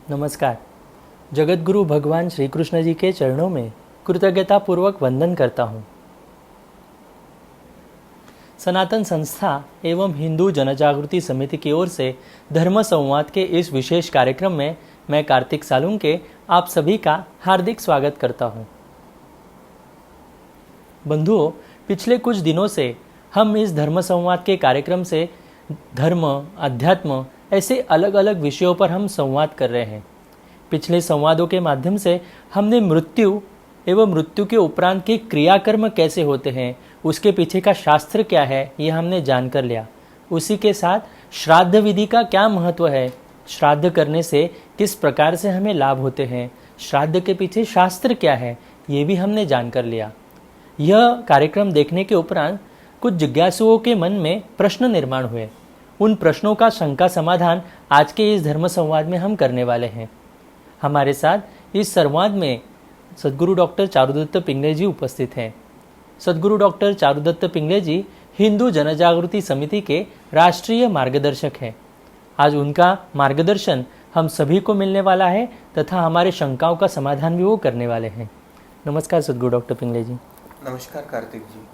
नमस्कार। जगतगुरु भगवान श्री कृष्ण जी के चरणों में कृतज्ञतापूर्वक वंदन करता हूँ। सनातन संस्था एवं हिंदू जनजागृति समिति की ओर से धर्म संवाद के इस विशेष कार्यक्रम में मैं कार्तिक सालुंके आप सभी का हार्दिक स्वागत करता हूँ। बंधुओं, पिछले कुछ दिनों से हम इस धर्म संवाद के कार्यक्रम से धर्म, अध्यात्म ऐसे अलग अलग विषयों पर हम संवाद कर रहे हैं। पिछले संवादों के माध्यम से हमने मृत्यु एवं मृत्यु के उपरांत के क्रियाकर्म कैसे होते हैं, उसके पीछे का शास्त्र क्या है, यह हमने जानकर लिया। उसी के साथ श्राद्ध विधि का क्या महत्व है, श्राद्ध करने से किस प्रकार से हमें लाभ होते हैं, श्राद्ध के पीछे शास्त्र क्या है, ये भी हमने जानकर लिया। यह कार्यक्रम देखने के उपरांत कुछ जिज्ञासुओं के मन में प्रश्न निर्माण हुए। उन प्रश्नों का शंका समाधान आज के इस धर्म संवाद में हम करने वाले हैं। हमारे साथ इस संवाद में सद्गुरु डॉक्टर चारुदत्त पिंगले जी उपस्थित हैं। सद्गुरु डॉक्टर चारुदत्त पिंगले जी हिंदू जनजागृति समिति के राष्ट्रीय मार्गदर्शक हैं। आज उनका मार्गदर्शन हम सभी को मिलने वाला है तथा हमारे शंकाओं का समाधान भी वो करने वाले हैं। नमस्कार सद्गुरु डॉक्टर पिंगले जी। नमस्कार कार्तिक जी।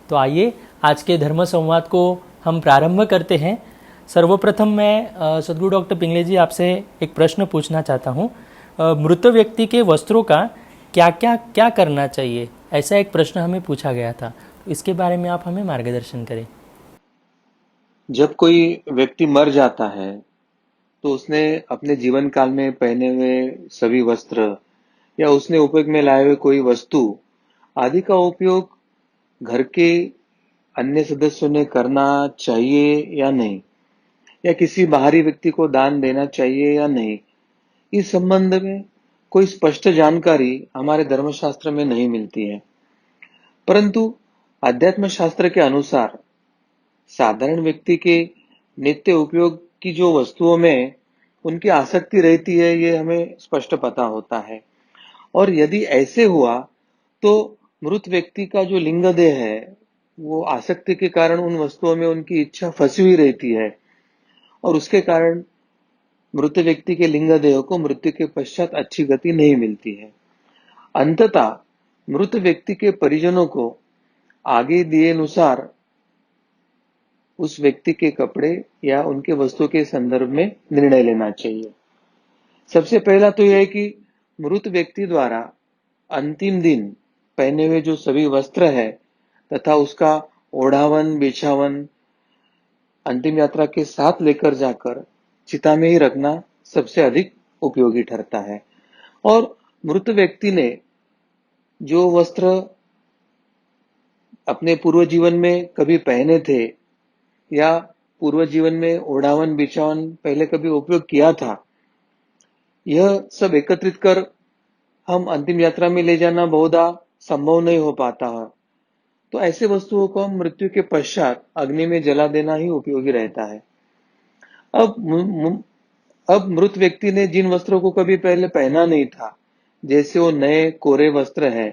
तो आइए आज के धर्म संवाद को हम प्रारंभ करते हैं। सर्वप्रथम मैं सद्गुरु डॉक्टर पिंगले जी आपसे एक प्रश्न पूछना चाहता हूँ। मृत व्यक्ति के वस्त्रों का क्या करना चाहिए, ऐसा एक प्रश्न हमें पूछा गया था। तो इसके बारे में आप हमें मार्गदर्शन करें। जब कोई व्यक्ति मर जाता है तो उसने अपने जीवन काल में पहने हुए सभी वस्त्र या उसने उपयोग में लाए हुए कोई वस्तु आदि का उपयोग घर के अन्य सदस्यों ने करना चाहिए या नहीं, या किसी बाहरी व्यक्ति को दान देना चाहिए या नहीं, इस संबंध में कोई स्पष्ट जानकारी हमारे धर्मशास्त्र में नहीं मिलती है। परंतु अध्यात्म शास्त्र के अनुसार साधारण व्यक्ति के नित्य उपयोग की जो वस्तुओं में उनकी आसक्ति रहती है, ये हमें स्पष्ट पता होता है। और यदि ऐसे हुआ तो मृत व्यक्ति का जो लिंग देह है वो आसक्ति के कारण उन वस्तुओं में उनकी इच्छा फंसी हुई रहती है और उसके कारण मृत व्यक्ति के लिंग देह को मृत्यु के पश्चात अच्छी गति नहीं मिलती है। अंततः मृत व्यक्ति के परिजनों को आगे दिए अनुसार उस व्यक्ति के कपड़े या उनके वस्तु के संदर्भ में निर्णय लेना चाहिए। सबसे पहला तो यह है कि मृत व्यक्ति द्वारा अंतिम दिन पहने हुए जो सभी वस्त्र है तथा उसका ओढ़ावन बिछावन अंतिम यात्रा के साथ लेकर जाकर चिता में ही रखना सबसे अधिक उपयोगी ठहरता है। और मृत व्यक्ति ने जो वस्त्र अपने पूर्व जीवन में कभी पहने थे या पूर्व जीवन में ओढ़ावन बिछावन पहले कभी उपयोग किया था, यह सब एकत्रित कर हम अंतिम यात्रा में ले जाना बहुधा संभव नहीं हो पाता है। तो ऐसे वस्तुओं को हम मृत्यु के पश्चात अग्नि में जला देना ही उपयोगी रहता है। अब मृत व्यक्ति ने जिन वस्त्रों को कभी पहले पहना नहीं था, जैसे वो नए कोरे वस्त्र है,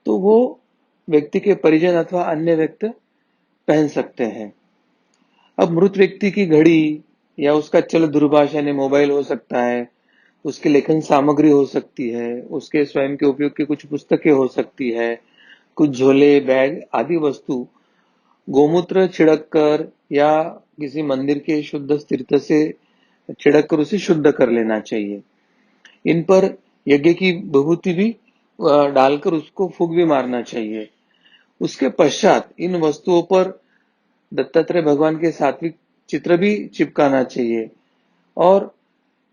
तो वो व्यक्ति के परिजन अथवा अन्य व्यक्ति पहन सकते हैं। अब मृत व्यक्ति की घड़ी या उसका चल दूरभाष यानी मोबाइल हो सकता है, उसकी लेखन सामग्री हो सकती है, उसके स्वयं के उपयोग की कुछ पुस्तकें हो सकती है, कुछ झोले बैग आदि वस्तु गोमूत्र छिड़क कर या किसी मंदिर के शुद्ध तीर्थ से छिड़क कर उसे शुद्ध कर लेना चाहिए। इन पर यज्ञ की विभूति भी डालकर उसको फूंक भी मारना चाहिए। उसके पश्चात इन वस्तुओं पर दत्तात्रेय भगवान के सात्विक चित्र भी चिपकाना चाहिए और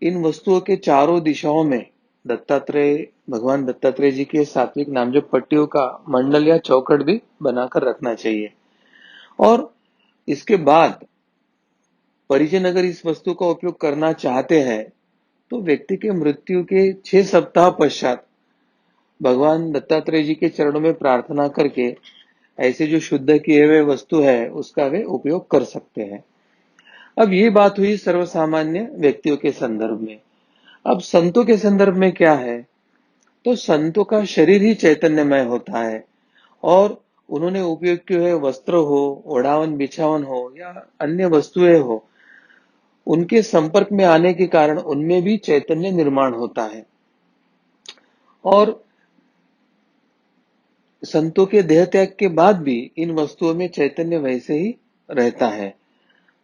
इन वस्तुओं के चारों दिशाओं में भगवान दत्तात्रेय जी के सात्विक नामजप पट्टियों का मंडल या चौखट भी बनाकर रखना चाहिए। और इसके बाद परिजन अगर इस वस्तु का उपयोग करना चाहते हैं तो व्यक्ति के मृत्यु के 6 सप्ताह पश्चात भगवान दत्तात्रेय जी के चरणों में प्रार्थना करके ऐसे जो शुद्ध किए हुए वस्तु है उसका वे उपयोग कर सकते हैं। अब ये बात हुई सर्वसामान्य व्यक्तियों के संदर्भ में। अब संतों के संदर्भ में क्या है, तो संतों का शरीर ही चैतन्यमय होता है और उन्होंने उपयोग किए हुए वस्त्र हो, ओढ़ावन बिछावन हो या अन्य वस्तुएं हो, उनके संपर्क में आने के कारण उनमें भी चैतन्य निर्माण होता है और संतों के देह त्याग के बाद भी इन वस्तुओं में चैतन्य वैसे ही रहता है।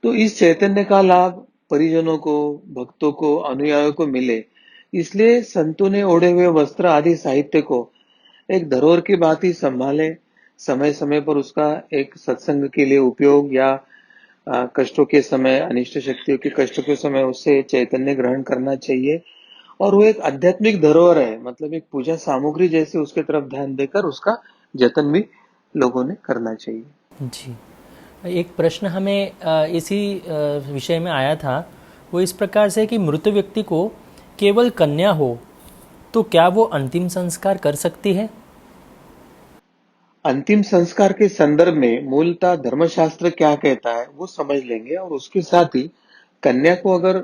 तो इस चैतन्य का लाभ परिजनों को, भक्तों को, अनुयायियों को मिले, इसलिए संतों ने ओढ़े हुए वस्त्र आदि साहित्य को एक धरोहर की भांति ही संभाले, समय समय पर उसका एक सत्संग के लिए उपयोग या कष्टों के समय, अनिष्ट शक्तियों के कष्टों के समय उससे चैतन्य ग्रहण करना चाहिए और वो एक आध्यात्मिक धरोहर है, मतलब एक पूजा सामग्री जैसे उसके तरफ ध्यान देकर उसका जतन भी लोगों ने करना चाहिए। जी, एक प्रश्न हमें इसी विषय में आया था। वो इस प्रकार से कि मृत व्यक्ति को केवल कन्या हो तो क्या वो अंतिम संस्कार कर सकती है? अंतिम संस्कार के संदर्भ में मूलतः धर्मशास्त्र क्या कहता है वो समझ लेंगे और उसके साथ ही कन्या को अगर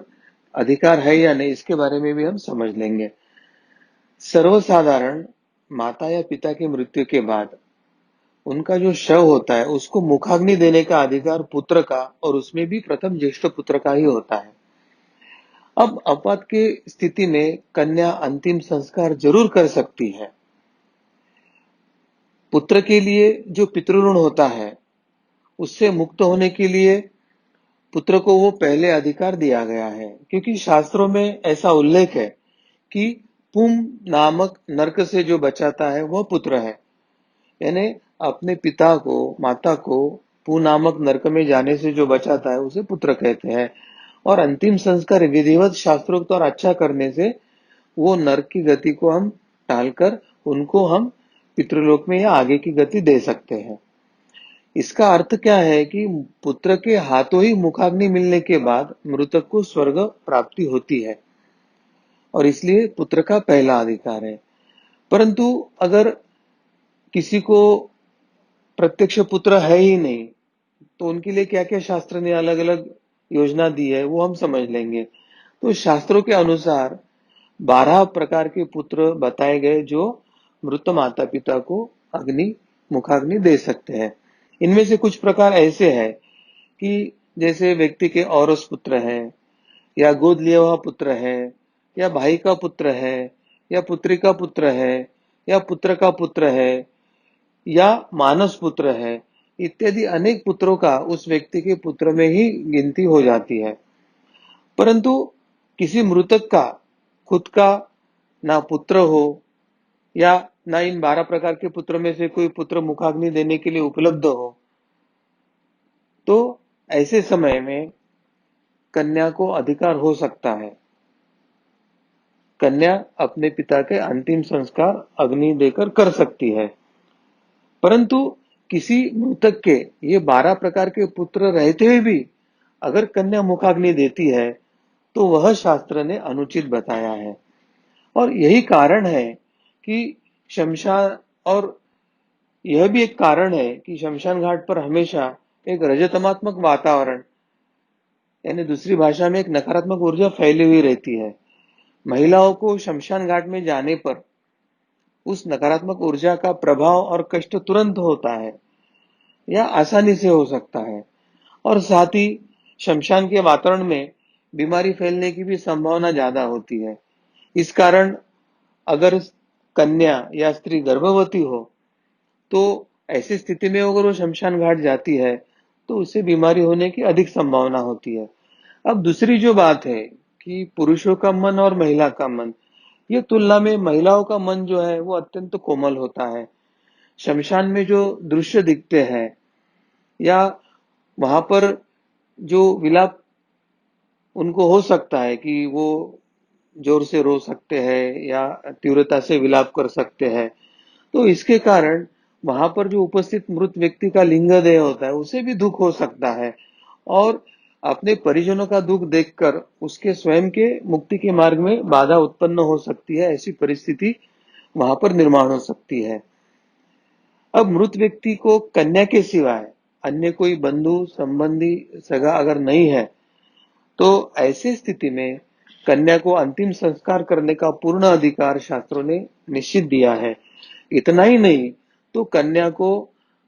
अधिकार है या नहीं इसके बारे में भी हम समझ लेंगे। सर्वसाधारण माता या पिता की मृत्यु के बाद उनका जो शव होता है उसको मुखाग्नि देने का अधिकार पुत्र का और उसमें भी प्रथम ज्येष्ठ पुत्र का ही होता है। अब आपात की स्थिति में कन्या अंतिम संस्कार जरूर कर सकती है। पुत्र के लिए जो पितृऋण होता है उससे मुक्त होने के लिए पुत्र को वो पहले अधिकार दिया गया है, क्योंकि शास्त्रों में ऐसा उल्लेख है कि पुम नामक नरक से जो बचाता है वह पुत्र है। यानी अपने पिता को, माता को पू नामक नरक में जाने से जो बचाता है उसे पुत्र कहते हैं और अंतिम संस्कार विधिवत शास्त्रोक्त और अच्छा करने से वो नरक की गति को हम टालकर उनको हम पितृलोक में या आगे की गति दे सकते हैं। इसका अर्थ क्या है कि पुत्र के हाथों ही मुखाग्नि मिलने के बाद मृतक को स्वर्ग प्राप्ति होती है और इसलिए पुत्र का पहला अधिकार है। परंतु अगर किसी को प्रत्यक्ष पुत्र है ही नहीं तो उनके लिए क्या क्या शास्त्र ने अलग अलग योजना दी है वो हम समझ लेंगे। तो शास्त्रों के अनुसार 12 प्रकार के पुत्र बताए गए जो मृत माता पिता को अग्नि मुखाग्नि दे सकते हैं। इनमें से कुछ प्रकार ऐसे हैं कि जैसे व्यक्ति के औरस पुत्र है या गोद लिया हुआ पुत्र है या भाई का पुत्र है या पुत्री का पुत्र है या पुत्र का पुत्र है या मानस पुत्र है, इत्यादि अनेक पुत्रों का उस व्यक्ति के पुत्र में ही गिनती हो जाती है। परंतु किसी मृतक का खुद का ना पुत्र हो या ना इन 12 प्रकार के पुत्र में से कोई पुत्र मुखाग्नि देने के लिए उपलब्ध हो, तो ऐसे समय में कन्या को अधिकार हो सकता है। कन्या अपने पिता के अंतिम संस्कार अग्नि देकर कर सकती है। परंतु किसी मृतक के ये 12 प्रकार के पुत्र रहते हुए भी अगर कन्या मुखाग्नि देती है तो वह शास्त्र ने अनुचित बताया है और यही कारण है कि शमशान और यह भी एक कारण है कि शमशान घाट पर हमेशा एक रजतमात्मक वातावरण, यानी दूसरी भाषा में एक नकारात्मक ऊर्जा फैली हुई रहती है। महिलाओं को शमशान घाट में जाने पर उस नकारात्मक ऊर्जा का प्रभाव और कष्ट तुरंत होता है या आसानी से हो सकता है और साथ ही शमशान के वातावरण में बीमारी फैलने की भी संभावना ज्यादा होती है। इस कारण अगर कन्या या स्त्री गर्भवती हो तो ऐसी स्थिति में अगर वो शमशान घाट जाती है तो उससे बीमारी होने की अधिक संभावना होती है। अब दूसरी जो बात है कि पुरुषों का मन और महिला का मन, ये तुलना में महिलाओं का मन जो है वो अत्यंत कोमल होता है। शमशान में जो दृश्य दिखते हैं या वहां पर जो विलाप उनको हो सकता है कि वो जोर से रो सकते हैं या तीव्रता से विलाप कर सकते हैं, तो इसके कारण वहां पर जो उपस्थित मृत व्यक्ति का लिंग देह होता है उसे भी दुख हो सकता है और अपने परिजनों का दुख देखकर उसके स्वयं के मुक्ति के मार्ग में बाधा उत्पन्न हो सकती है। ऐसी परिस्थिति वहां पर निर्माण हो सकती है। अब मृत व्यक्ति को कन्या के सिवाय अन्य कोई बंधु संबंधी सगा अगर नहीं है तो ऐसी स्थिति में कन्या को अंतिम संस्कार करने का पूर्ण अधिकार शास्त्रों ने निश्चित दिया है। इतना ही नहीं तो कन्या को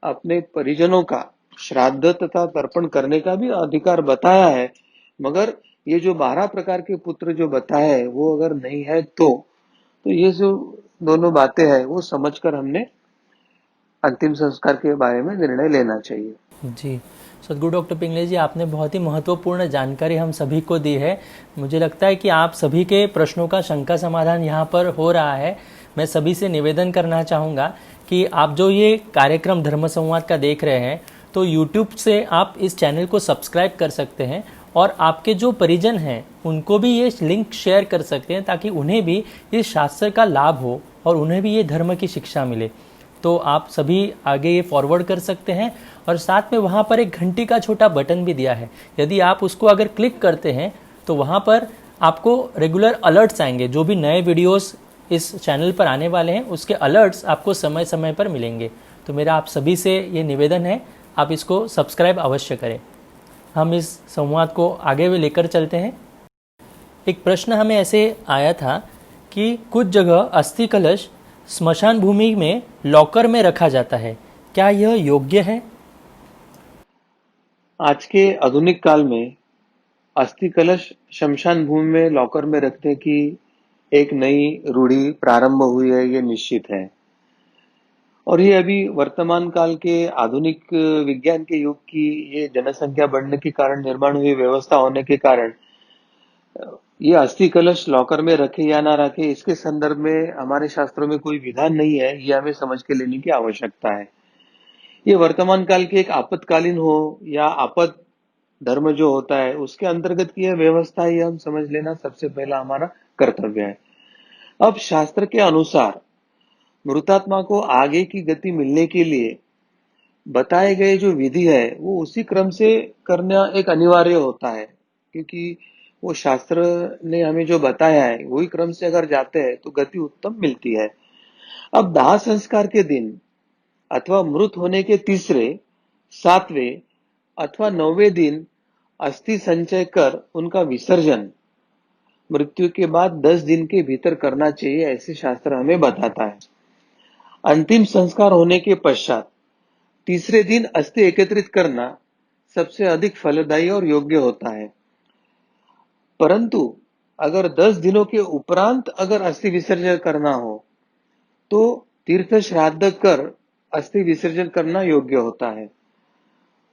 अपने परिजनों का श्राद्ध तथा तर्पण करने का भी अधिकार बताया है, मगर ये जो 12 प्रकार के पुत्र जो बताए है वो अगर नहीं है तो ये जो दोनों बातें हैं वो समझकर हमने अंतिम संस्कार के बारे में निर्णय लेना चाहिए। जी, सद्गुरु डॉक्टर पिंगले जी, आपने बहुत ही महत्वपूर्ण जानकारी हम सभी को दी है। मुझे लगता है कि आप सभी के प्रश्नों का शंका समाधान यहाँ पर हो रहा है। मैं सभी से निवेदन करना चाहूँगा कि आप जो ये कार्यक्रम धर्म संवाद का देख रहे हैं, तो YouTube से आप इस चैनल को सब्सक्राइब कर सकते हैं और आपके जो परिजन हैं उनको भी ये लिंक शेयर कर सकते हैं, ताकि उन्हें भी इस शास्त्र का लाभ हो और उन्हें भी ये धर्म की शिक्षा मिले। तो आप सभी आगे ये फॉरवर्ड कर सकते हैं और साथ में वहाँ पर एक घंटी का छोटा बटन भी दिया है। यदि आप उसको अगर क्लिक करते हैं तो वहाँ पर आपको रेगुलर अलर्ट्स आएंगे। जो भी नए वीडियोस इस चैनल पर आने वाले हैं उसके अलर्ट्स आपको समय समय पर मिलेंगे। तो मेरा आप सभी से ये निवेदन है, आप इसको सब्सक्राइब अवश्य करें। हम इस संवाद को आगे भी लेकर चलते हैं। एक प्रश्न हमें ऐसे आया था कि कुछ जगह अस्थि कलश स्मशान भूमि में लॉकर में रखा जाता है, क्या यह योग्य है? आज के आधुनिक काल में अस्थि कलश शमशान भूमि में लॉकर में रखने की एक नई रूढ़ी प्रारंभ हुई है, ये निश्चित है। और ये अभी वर्तमान काल के आधुनिक विज्ञान के युग की ये जनसंख्या बढ़ने के कारण निर्माण हुई व्यवस्था होने के कारण ये अस्थि कलश लॉकर में रखे या ना रखे इसके संदर्भ में हमारे शास्त्रों में कोई विधान नहीं है, ये हमें समझ के लेने की आवश्यकता है। ये वर्तमान काल की एक आपातकालीन हो या आपात धर्म जो होता है उसके अंतर्गत की यह व्यवस्था है, ये हम समझ लेना सबसे पहला हमारा कर्तव्य है। अब शास्त्र के अनुसार मृतात्मा को आगे की गति मिलने के लिए बताए गए जो विधि है वो उसी क्रम से करना एक अनिवार्य होता है, क्योंकि वो शास्त्र ने हमें जो बताया है वही क्रम से अगर जाते हैं तो गति उत्तम मिलती है। अब दाह संस्कार के दिन अथवा मृत होने के तीसरे, सातवें अथवा 9वें दिन अस्थि संचय कर उनका विसर्जन मृत्यु के बाद 10 दिन के भीतर करना चाहिए, ऐसे शास्त्र हमें बताता है। अंतिम संस्कार होने के पश्चात तीसरे दिन अस्थि एकत्रित करना सबसे अधिक फलदायी और योग्य होता है। परंतु अगर 10 दिनों के उपरांत अगर अस्थि विसर्जन करना हो तो तीर्थ श्राद्ध कर अस्थि विसर्जन करना योग्य होता है।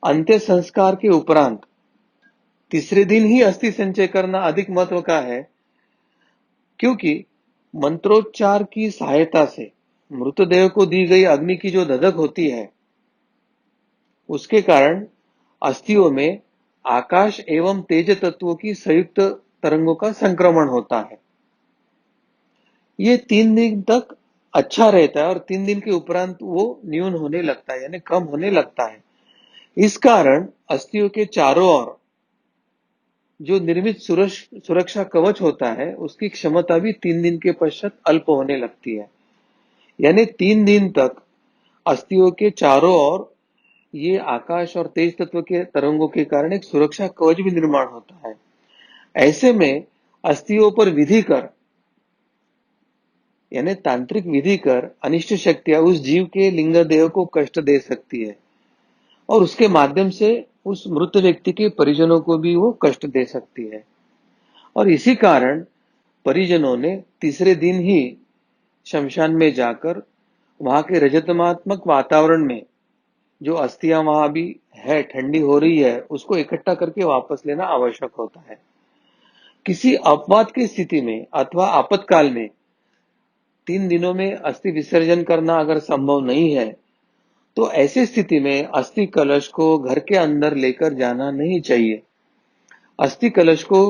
अंत्य संस्कार के उपरांत तीसरे दिन ही अस्थि संचय करना अधिक महत्व का है, क्योंकि मंत्रोच्चार की सहायता से मृतदेह को दी गई अग्नि की जो धधक होती है उसके कारण अस्थियों में आकाश एवं तेज तत्वों की संयुक्त तरंगों का संक्रमण होता है। ये 3 दिन तक अच्छा रहता है और 3 दिन के उपरांत वो न्यून होने लगता है, यानी कम होने लगता है। इस कारण अस्थियों के चारों ओर जो निर्मित सुरक्षा कवच होता है उसकी क्षमता भी 3 दिन के पश्चात अल्प होने लगती है। यानी 3 दिन तक अस्थियों के चारों ओर ये आकाश और तेज तत्व के तरंगों के कारण एक सुरक्षा कवच भी निर्माण होता है। ऐसे में अस्थियों पर विधि कर यानी तांत्रिक विधि कर अनिष्ट शक्तियां उस जीव के लिंग देह को कष्ट दे सकती है और उसके माध्यम से उस मृत व्यक्ति के परिजनों को भी वो कष्ट दे सकती है। और इसी कारण परिजनों ने तीसरे दिन ही शमशान में जाकर वहां के रजतमात्मक वातावरण में जो अस्थियां वहां भी है ठंडी हो रही है उसको इकट्ठा करके वापस लेना आवश्यक होता है। किसी अपवाद की स्थिति में अथवा आपातकाल में 3 दिनों में अस्थि विसर्जन करना अगर संभव नहीं है तो ऐसी स्थिति में अस्थि कलश को घर के अंदर लेकर जाना नहीं चाहिए। अस्थि कलश को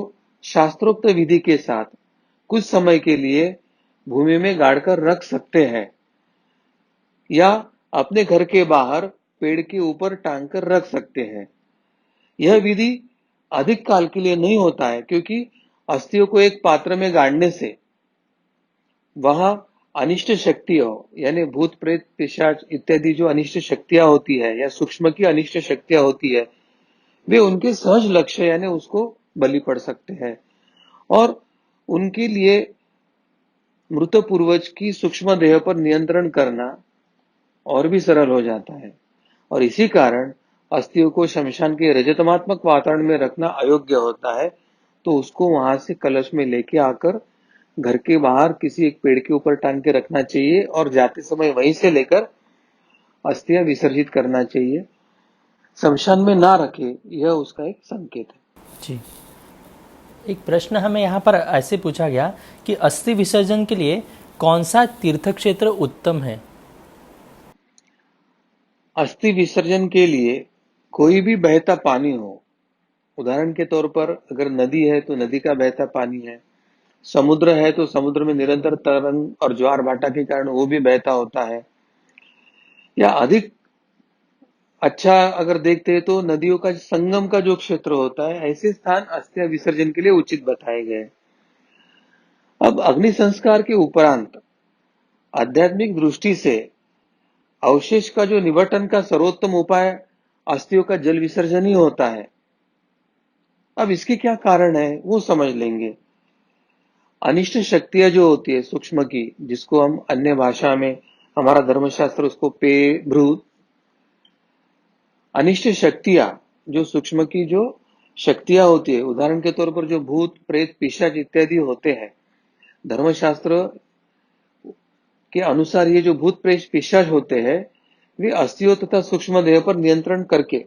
शास्त्रोक्त विधि के साथ कुछ समय के लिए भूमि में गाड़कर रख सकते हैं या अपने घर के बाहर पेड़ के ऊपर टांग कर रख सकते हैं। यह विधि अधिक काल के लिए नहीं होता है, क्योंकि अस्थियों को एक पात्र में गाड़ने से वहां अनिष्ट शक्तियों यानी भूत प्रेत पिशाच इत्यादि जो अनिष्ट शक्तियां होती है या सूक्ष्म की अनिष्ट शक्तियां होती है वे उनके सहज लक्ष्य यानी उसको बलि पड़ सकते हैं और उनके लिए मृत पूर्वज की सूक्ष्म देह पर नियंत्रण करना और भी सरल हो जाता है। और इसी कारण अस्थियों को शमशान के रजतमात्मक वातावरण में रखना अयोग्य होता है तो उसको वहां से कलश में लेके आकर घर के बाहर किसी एक पेड़ के ऊपर टांग के रखना चाहिए और जाते समय वहीं से लेकर अस्थियां विसर्जित करना चाहिए। शमशान में ना रखे, यह उसका एक संकेत है। जी। एक प्रश्न हमें यहाँ पर ऐसे पूछा गया कि अस्थि विसर्जन के लिए कौन सा तीर्थ क्षेत्र उत्तम है। अस्थि विसर्जन के लिए कोई भी बहता पानी हो, उदाहरण के तौर पर अगर नदी है तो नदी का बहता पानी है, समुद्र है तो समुद्र में निरंतर तरंग और ज्वार भाटा के कारण वो भी बहता होता है, या अधिक अच्छा अगर देखते हैं तो नदियों का संगम का जो क्षेत्र होता है, ऐसे स्थान अस्थि विसर्जन के लिए उचित बताए गए। अब अग्नि संस्कार के उपरांत आध्यात्मिक दृष्टि से अवशेष का जो निवर्तन का सर्वोत्तम उपाय अस्थियों का जल विसर्जन ही होता है। अब इसके क्या कारण है वो समझ लेंगे। अनिष्ट शक्तियां जो होती है सूक्ष्म की, जिसको हम अन्य भाषा में हमारा धर्मशास्त्र उसको पे भ्रूत, अनिष्ट शक्तियां जो सूक्ष्म की जो शक्तियां होती है, उदाहरण के तौर पर जो भूत प्रेत पिशाच इत्यादि होते हैं, धर्मशास्त्र के अनुसार ये जो भूत प्रेत पिशाच होते हैं, वे अस्थियों तथा सूक्ष्म देह पर नियंत्रण करके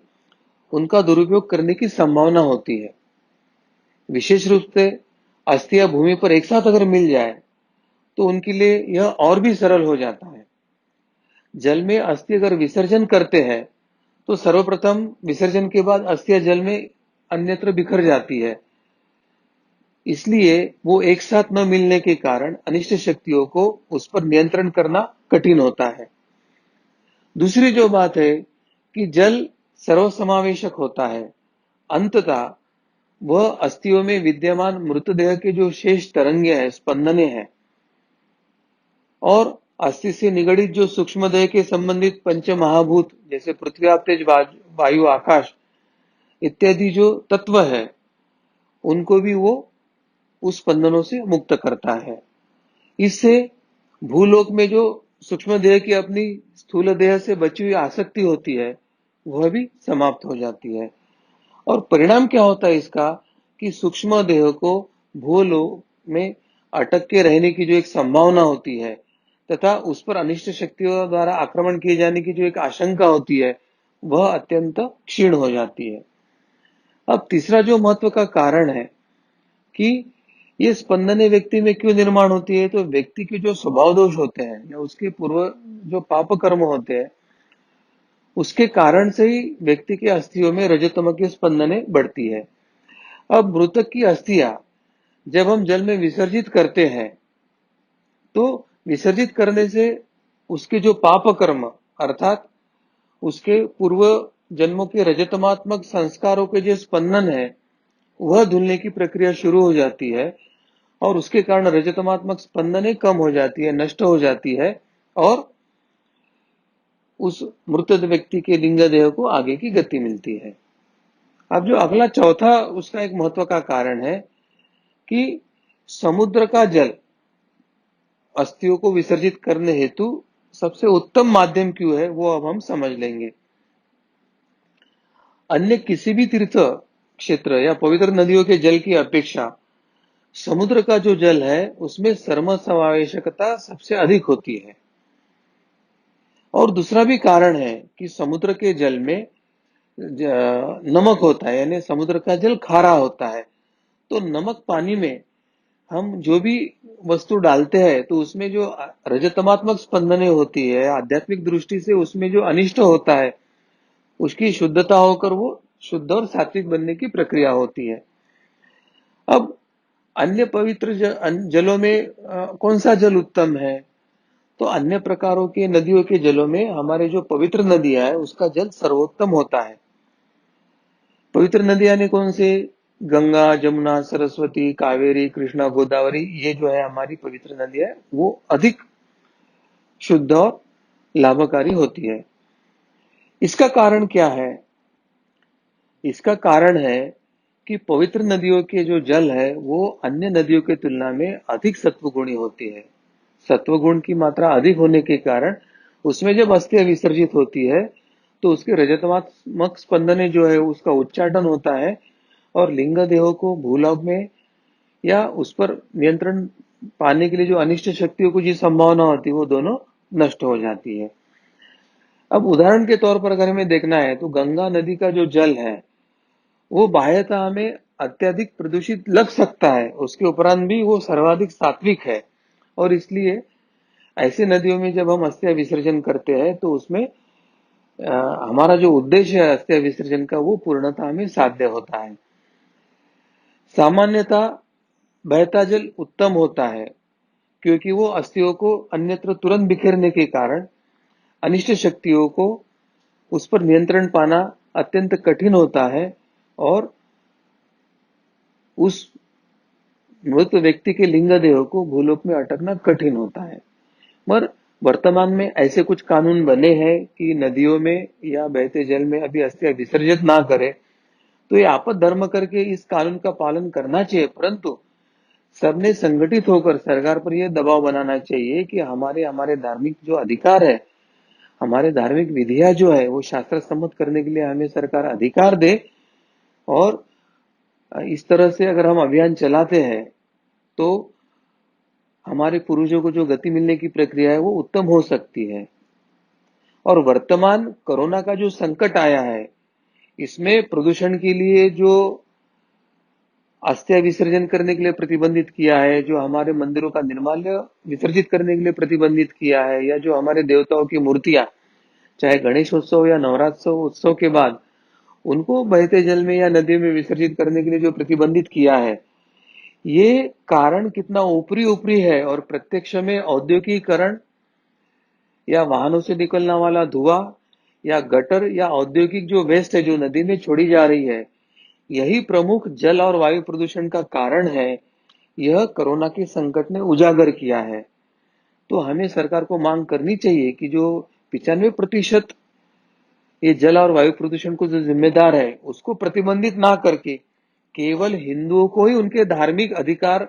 उनका दुरुपयोग करने की संभावना होती है। विशेष रूप से अस्थियां भूमि पर एक साथ अगर मिल जाए तो उनके लिए यह और भी सरल हो जाता है। जल में अस्थि अगर विसर्जन करते हैं तो सर्वप्रथम विसर्जन के बाद अस्थियां जल में अन्यत्र बिखर जाती है, इसलिए वो एक साथ न मिलने के कारण अनिष्ट शक्तियों को उस पर नियंत्रण करना कठिन होता है। दूसरी जो बात है कि जल सर्वसमावेशक होता है, अंततः वह अस्थियों में विद्यमान मृतदेह के जो शेष तरंगे हैं, स्पंदने हैं, और अस्थि से निगडित जो सूक्ष्म देह के संबंधित पंच महाभूत जैसे पृथ्वी आप तेज वायु आकाश इत्यादि जो तत्व है, उनको भी वो उस स्पंदनों से मुक्त करता है। इससे भूलोक में जो सूक्ष्म देह की अपनी स्थूल देह से बची हुई आसक्ति होती है, वह भी समाप्त हो जाती है। और परिणाम क्या होता है इसका कि सूक्ष्म देह को भूलोक में अटक के रहने की जो एक संभावना होती है तथा उस पर अनिष्ट शक्तियों द्वारा आक्रमण किए जाने की जो एक आशंका होती है, वह अत्यंत क्षीण हो जाती है। अब तीसरा जो महत्व का कारण है कि ये स्पंदने व्यक्ति में क्यों निर्माण होती है, तो व्यक्ति के जो स्वभाव दोष होते हैं या उसके पूर्व जो पाप कर्म होते हैं, उसके कारण से ही व्यक्ति के अस्थियों में रजतम की स्पंदने बढ़ती है। अब मृतक की अस्थियां जब हम जल में विसर्जित करते हैं तो विसर्जित करने से उसके जो पाप कर्म अर्थात उसके पूर्व जन्मों के रजतमात्मक संस्कारों के जो स्पंदन है, वह धुलने की प्रक्रिया शुरू हो जाती है और उसके कारण रजतमात्मक स्पंदनें कम हो जाती है, नष्ट हो जाती है और उस मृत व्यक्ति के लिंग देह को आगे की गति मिलती है। अब जो अगला चौथा उसका एक महत्व का कारण है कि समुद्र का जल अस्थियों को विसर्जित करने हेतु सबसे उत्तम माध्यम क्यों है, वो अब हम समझ लेंगे। अन्य किसी भी तीर्थ क्षेत्र या पवित्र नदियों के जल की अपेक्षा समुद्र का जो जल है उसमें सर्म समावेशकता सबसे अधिक होती है। और दूसरा भी कारण है कि समुद्र के जल में नमक होता है, यानी समुद्र का जल खारा होता है, तो नमक पानी में हम जो भी वस्तु डालते हैं तो उसमें जो रजतमात्मक स्पंदने होती है, आध्यात्मिक दृष्टि से उसमें जो अनिष्ट होता है उसकी शुद्धता होकर वो शुद्ध और सात्विक बनने की प्रक्रिया होती है। अब अन्य पवित्र जलों में कौन सा जल उत्तम है, तो अन्य प्रकारों के नदियों के जलों में हमारे जो पवित्र नदियां है उसका जल सर्वोत्तम होता है। पवित्र नदियां ने कौन से, गंगा जमुना सरस्वती कावेरी कृष्णा गोदावरी, ये जो है हमारी पवित्र नदियां है वो अधिक शुद्ध और लाभकारी होती है। इसका कारण क्या है, इसका कारण है कि पवित्र नदियों के जो जल है वो अन्य नदियों की तुलना में अधिक सत्वगुणी होती है। सत्वगुण की मात्रा अधिक होने के कारण उसमें जब अस्थियां विसर्जित होती है तो उसके रजतमात्मक स्पंदने जो है उसका उच्चाटन होता है और लिंग देहों को भूलोक में या उस पर नियंत्रण पाने के लिए जो अनिष्ट शक्तियों को जी संभावना होती है वो दोनों नष्ट हो जाती है। अब उदाहरण के तौर पर अगर हमें देखना है तो गंगा नदी का जो जल है वो बाह्यतः हमें अत्यधिक प्रदूषित लग सकता है, उसके उपरांत भी वो सर्वाधिक सात्विक है। और इसलिए ऐसी नदियों में जब हम अस्थि विसर्जन करते हैं तो उसमें हमारा जो उद्देश्य है अस्थि विसर्जन का वो पूर्णतः हमें साध्य होता है। सामान्यतः बहता जल उत्तम होता है क्योंकि वो अस्थियों को अन्यत्र तुरंत बिखेरने के कारण अनिष्ट शक्तियों को उस पर नियंत्रण पाना अत्यंत कठिन होता है और उस मृत व्यक्ति के लिंग देह को भूलोक में अटकना कठिन होता है। मगर वर्तमान में ऐसे कुछ कानून बने हैं कि नदियों में या बहते जल में अभी अस्थि विसर्जित ना करे, तो ये आपद धर्म करके इस कानून का पालन करना चाहिए, परंतु सबने संगठित होकर सरकार पर यह दबाव बनाना चाहिए कि हमारे हमारे धार्मिक जो अधिकार है, हमारे धार्मिक विधियां जो है वो शास्त्र सम्मत करने के लिए हमें सरकार अधिकार दे। और इस तरह से अगर हम अभियान चलाते हैं तो हमारे पूर्वजों को जो गति मिलने की प्रक्रिया है वो उत्तम हो सकती है। और वर्तमान कोरोना का जो संकट आया है इसमें प्रदूषण के लिए जो अस्थि विसर्जन करने के लिए प्रतिबंधित किया है, जो हमारे मंदिरों का निर्माल्य विसर्जित करने के लिए प्रतिबंधित किया है, या जो हमारे देवताओं की मूर्तियां चाहे गणेश उत्सव या नवरात्र उत्सव के बाद उनको बहते जल में या नदी में विसर्जित करने के लिए जो प्रतिबंधित किया है, ये कारण कितना ऊपरी ऊपरी है और प्रत्यक्ष में औद्योगिकीकरण या वाहनों से निकलने वाला धुआं या गटर या औद्योगिक जो वेस्ट है जो नदी में छोड़ी जा रही है, यही प्रमुख जल और वायु प्रदूषण का कारण है। यह कोरोना के संकट ने उजागर किया है। तो हमें सरकार को मांग करनी चाहिए कि जो 95% ये जल और वायु प्रदूषण को जो जिम्मेदार है उसको प्रतिबंधित ना करके केवल हिंदुओं को ही उनके धार्मिक अधिकार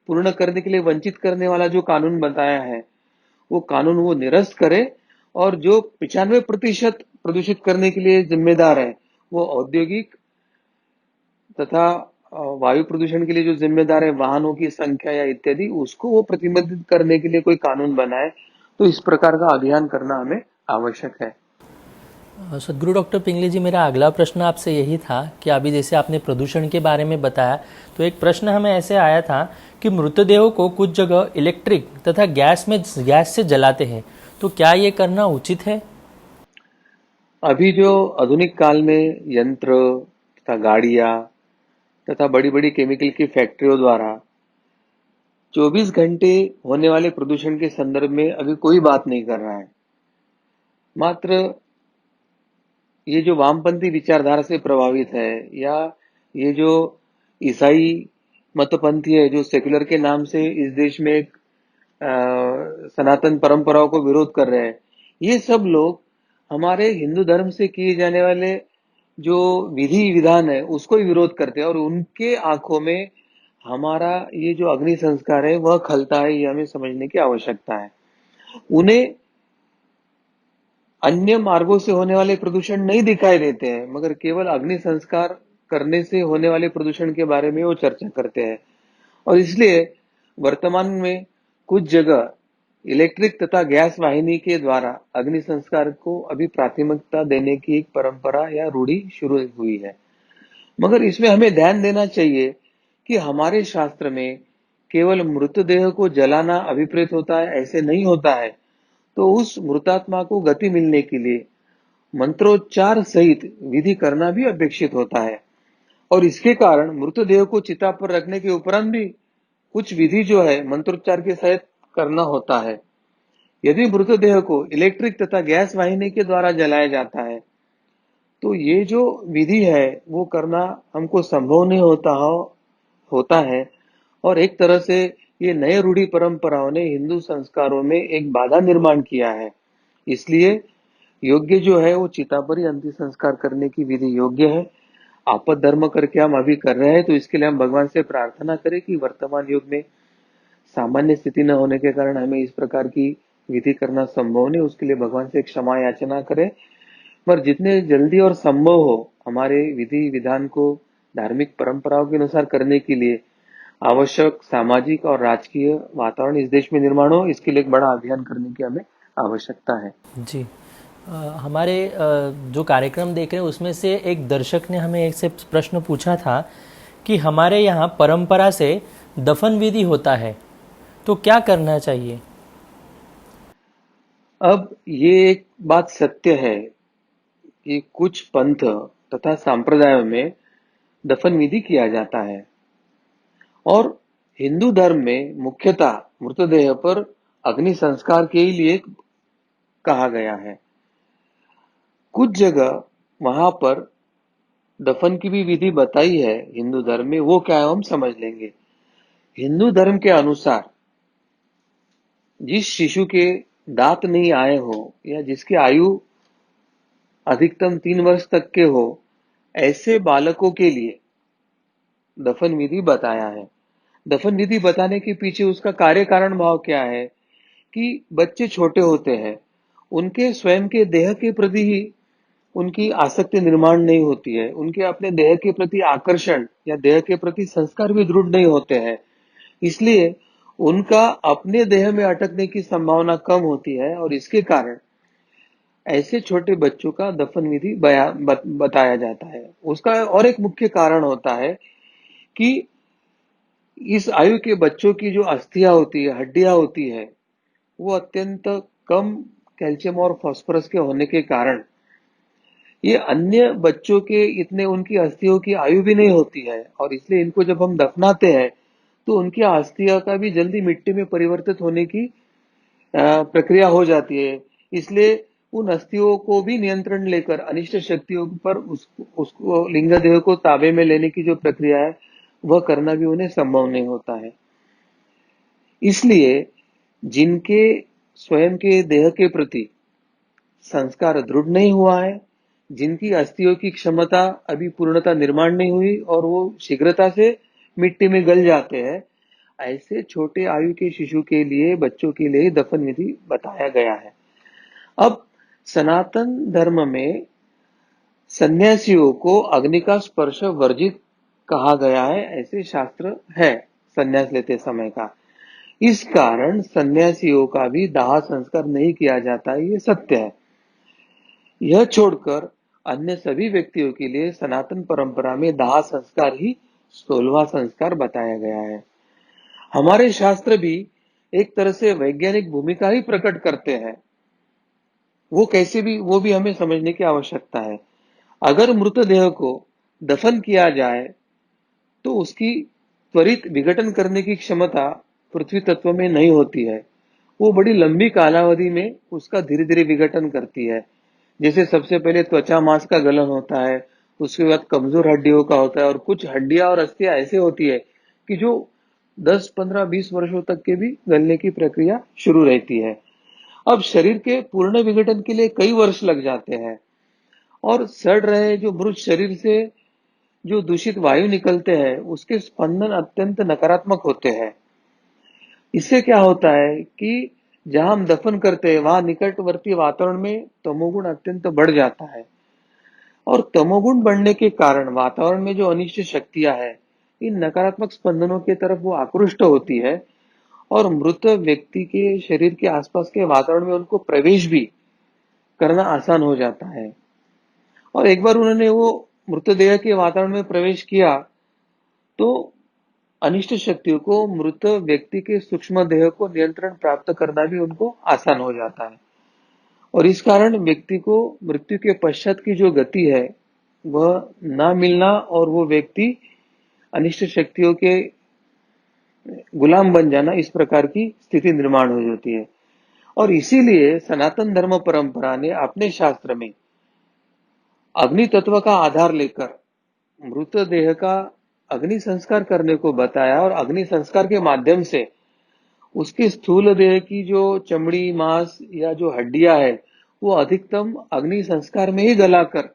पूर्ण करने के लिए वंचित करने वाला जो कानून बताया है वो कानून वो निरस्त करे, और जो 95% प्रदूषित करने के लिए जिम्मेदार है वो औद्योगिक तथा वायु प्रदूषण के लिए जो जिम्मेदार है वाहनों की संख्या या इत्यादि उसको वो प्रतिबंधित करने के लिए कोई कानून बनाए। तो इस प्रकार का अभियान करना हमें आवश्यक है। सदगुरु डॉक्टर पिंगले जी, मेरा अगला प्रश्न आपसे यही था कि अभी जैसे आपने प्रदूषण के बारे में बताया, तो एक प्रश्न हमें ऐसे आया था कि मृतदेहों को कुछ जगह इलेक्ट्रिक तथा गैस से जलाते हैं, तो क्या ये करना उचित है? अभी जो आधुनिक काल में यंत्र तथा गाड़ियां तथा बड़ी बड़ी केमिकल की फैक्ट्रियों द्वारा 24 घंटे होने वाले प्रदूषण के संदर्भ में अभी कोई बात नहीं कर रहा है। मात्र ये जो वामपंथी विचारधारा से प्रभावित है या ये जो ईसाई मतपंथी है जो सेक्युलर के नाम से इस देश में एक सनातन परंपराओं को विरोध कर रहे हैं, ये सब लोग हमारे हिंदू धर्म से किए जाने वाले जो विधि विधान है उसको ही विरोध करते हैं, और उनके आंखों में हमारा ये जो अग्नि संस्कार है वह खलता है, ये हमें समझने की आवश्यकता है। उन्हें अन्य मार्गों से होने वाले प्रदूषण नहीं दिखाई देते हैं, मगर केवल अग्नि संस्कार करने से होने वाले प्रदूषण के बारे में वो चर्चा करते हैं। और इसलिए वर्तमान में कुछ जगह इलेक्ट्रिक तथा गैस वाहिनी के द्वारा अग्नि संस्कार को अभी प्राथमिकता देने की एक परंपरा या रूढ़ी शुरू हुई है। मगर इसमें हमें ध्यान देना चाहिए कि हमारे शास्त्र में केवल मृतदेह को जलाना अभिप्रेत होता है ऐसे नहीं होता है। तो उस मृतात्मा को गति मिलने के लिए मंत्रोच्चार सहित विधि करना भी अपेक्षित होता है, और इसके कारण मृतदेह को चिता पर रखने के उपरांत भी कुछ विधि जो है मंत्रोच्चार के सहित करना होता है। यदि मृतदेह को इलेक्ट्रिक तथा गैस वाहिनी के द्वारा जलाया जाता है तो ये जो विधि है वो करना हमको संभव नहीं होता है, और एक तरह से ये नए रूढ़ी परंपराओं ने हिंदू संस्कारों में एक बाधा निर्माण किया है। इसलिए योग्य जो है वो चिता पर ही अंतिम संस्कार करने की विधि योग्य है। आपद धर्म करके हम अभी कर रहे हैं तो इसके लिए हम भगवान से प्रार्थना करें कि वर्तमान युग में सामान्य स्थिति न होने के कारण हमें इस प्रकार की विधि करना संभव नहीं, उसके लिए भगवान से क्षमा याचना करें। पर जितने जल्दी और संभव हो हमारे विधि विधान को धार्मिक परंपराओं के अनुसार करने के लिए आवश्यक सामाजिक और राजकीय वातावरण इस देश में निर्माण हो, इसके लिए एक बड़ा अभियान करने की हमें आवश्यकता है। जी। हमारे जो कार्यक्रम देख रहे हैं उसमें से एक दर्शक ने हमें एक से प्रश्न पूछा था कि हमारे यहाँ परंपरा से दफन विधि होता है, तो क्या करना चाहिए? अब ये एक बात सत्य है कि कुछ पंथ तथा संप्रदायों में दफन विधि किया जाता है और हिंदू धर्म में मुख्यतः मृतदेह पर अग्नि संस्कार के लिए कहा गया है। कुछ जगह वहां पर दफन की भी विधि बताई है हिंदू धर्म में, वो क्या है हम समझ लेंगे। हिंदू धर्म के अनुसार जिस शिशु के दांत नहीं आए हो या जिसकी आयु अधिकतम 3 वर्ष तक के हो, ऐसे बालकों के लिए दफन विधि बताया है। दफन विधि बताने के पीछे उसका कार्य कारण भाव क्या है कि बच्चे छोटे होते हैं, उनके स्वयं के देह के प्रति ही उनकी आसक्ति निर्माण नहीं होती है, उनके अपने देह के प्रति आकर्षण या देह के प्रति संस्कार भी दृढ़ नहीं होते हैं। इसलिए उनका अपने देह में अटकने की संभावना कम होती है और इसके कारण ऐसे छोटे बच्चों का दफन विधि बताया जाता है। उसका और एक मुख्य कारण होता है कि इस आयु के बच्चों की जो अस्थियां होती है, हड्डियां होती है, वो अत्यंत कम कैल्शियम और फास्फोरस के होने के कारण ये अन्य बच्चों के इतने उनकी अस्थियों की आयु भी नहीं होती है और इसलिए इनको जब हम दफनाते हैं तो उनकी अस्थियां का भी जल्दी मिट्टी में परिवर्तित होने की प्रक्रिया हो जाती है। इसलिए उन अस्थियों को भी नियंत्रण लेकर अनिष्ट शक्तियों पर उसको लिंग देह को ताबे में लेने की जो प्रक्रिया है वह करना भी उन्हें संभव नहीं होता है। इसलिए जिनके स्वयं के देह के प्रति संस्कार दृढ़ नहीं हुआ है, जिनकी अस्थियों की क्षमता अभी पूर्णतः निर्माण नहीं हुई और वो शीघ्रता से मिट्टी में गल जाते हैं, ऐसे छोटे आयु के शिशु के लिए, बच्चों के लिए दफन विधि बताया गया है। अब सनातन धर्म में सन्यासियों को अग्नि का स्पर्श वर्जित कहा गया है, ऐसे शास्त्र है सन्यास लेते समय का। इस कारण सन्यासियों का भी दाह संस्कार नहीं किया जाता है, ये सत्य है। यह छोड़कर अन्य सभी व्यक्तियों के लिए सनातन परंपरा में दाह संस्कार ही 16वां संस्कार बताया गया है। हमारे शास्त्र भी एक तरह से वैज्ञानिक भूमिका ही प्रकट करते हैं, वो कैसे भी वो भी हमें समझने की आवश्यकता है। अगर मृतदेह को दफन किया जाए तो उसकी त्वरित विघटन करने की क्षमता पृथ्वी तत्व में नहीं होती है, वो बड़ी लंबी कालावधि में उसका धीरे धीरे विघटन करती है। जैसे सबसे पहले त्वचा मांस का गलन होता है, उसके बाद कमजोर हड्डियों का होता है और कुछ हड्डियां और अस्थियां ऐसे होती है कि जो 10, 15, 20 वर्षों तक के भी गलने की प्रक्रिया शुरू रहती है। अब शरीर के पूर्ण विघटन के लिए कई वर्ष लग जाते हैं और सड़ रहे जो मृत शरीर से जो दूषित वायु निकलते हैं उसके स्पंदन अत्यंत नकारात्मक होते हैं। इससे क्या होता है कि जहां हम दफन करते हैं वहां निकटवर्ती वातावरण में तमोगुण अत्यंत बढ़ जाता है और तमोगुण बढ़ने के कारण वातावरण में जो अनिष्ट शक्तियां है, इन नकारात्मक स्पंदनों की तरफ वो आकृष्ट होती है और मृत व्यक्ति के शरीर के आसपास के वातावरण में उनको प्रवेश भी करना आसान हो जाता है। और एक बार उन्होंने वो मृतदेह के वातावरण में प्रवेश किया तो अनिष्ट शक्तियों को मृत व्यक्ति के सूक्ष्म देह को नियंत्रण प्राप्त करना भी उनको आसान हो जाता है और इस कारण व्यक्ति को मृत्यु के पश्चात की जो गति है वह ना मिलना और वो व्यक्ति अनिष्ट शक्तियों के गुलाम बन जाना, इस प्रकार की स्थिति निर्माण हो जाती है। और इसीलिए सनातन धर्म परंपरा ने अपने शास्त्र में अग्नि तत्व का आधार लेकर मृतदेह का अग्नि संस्कार करने को बताया और अग्नि संस्कार के माध्यम से उसके स्थूल देह की जो चमड़ी, मांस या जो हड्डियां है वो अधिकतम अग्नि संस्कार में ही गलाकर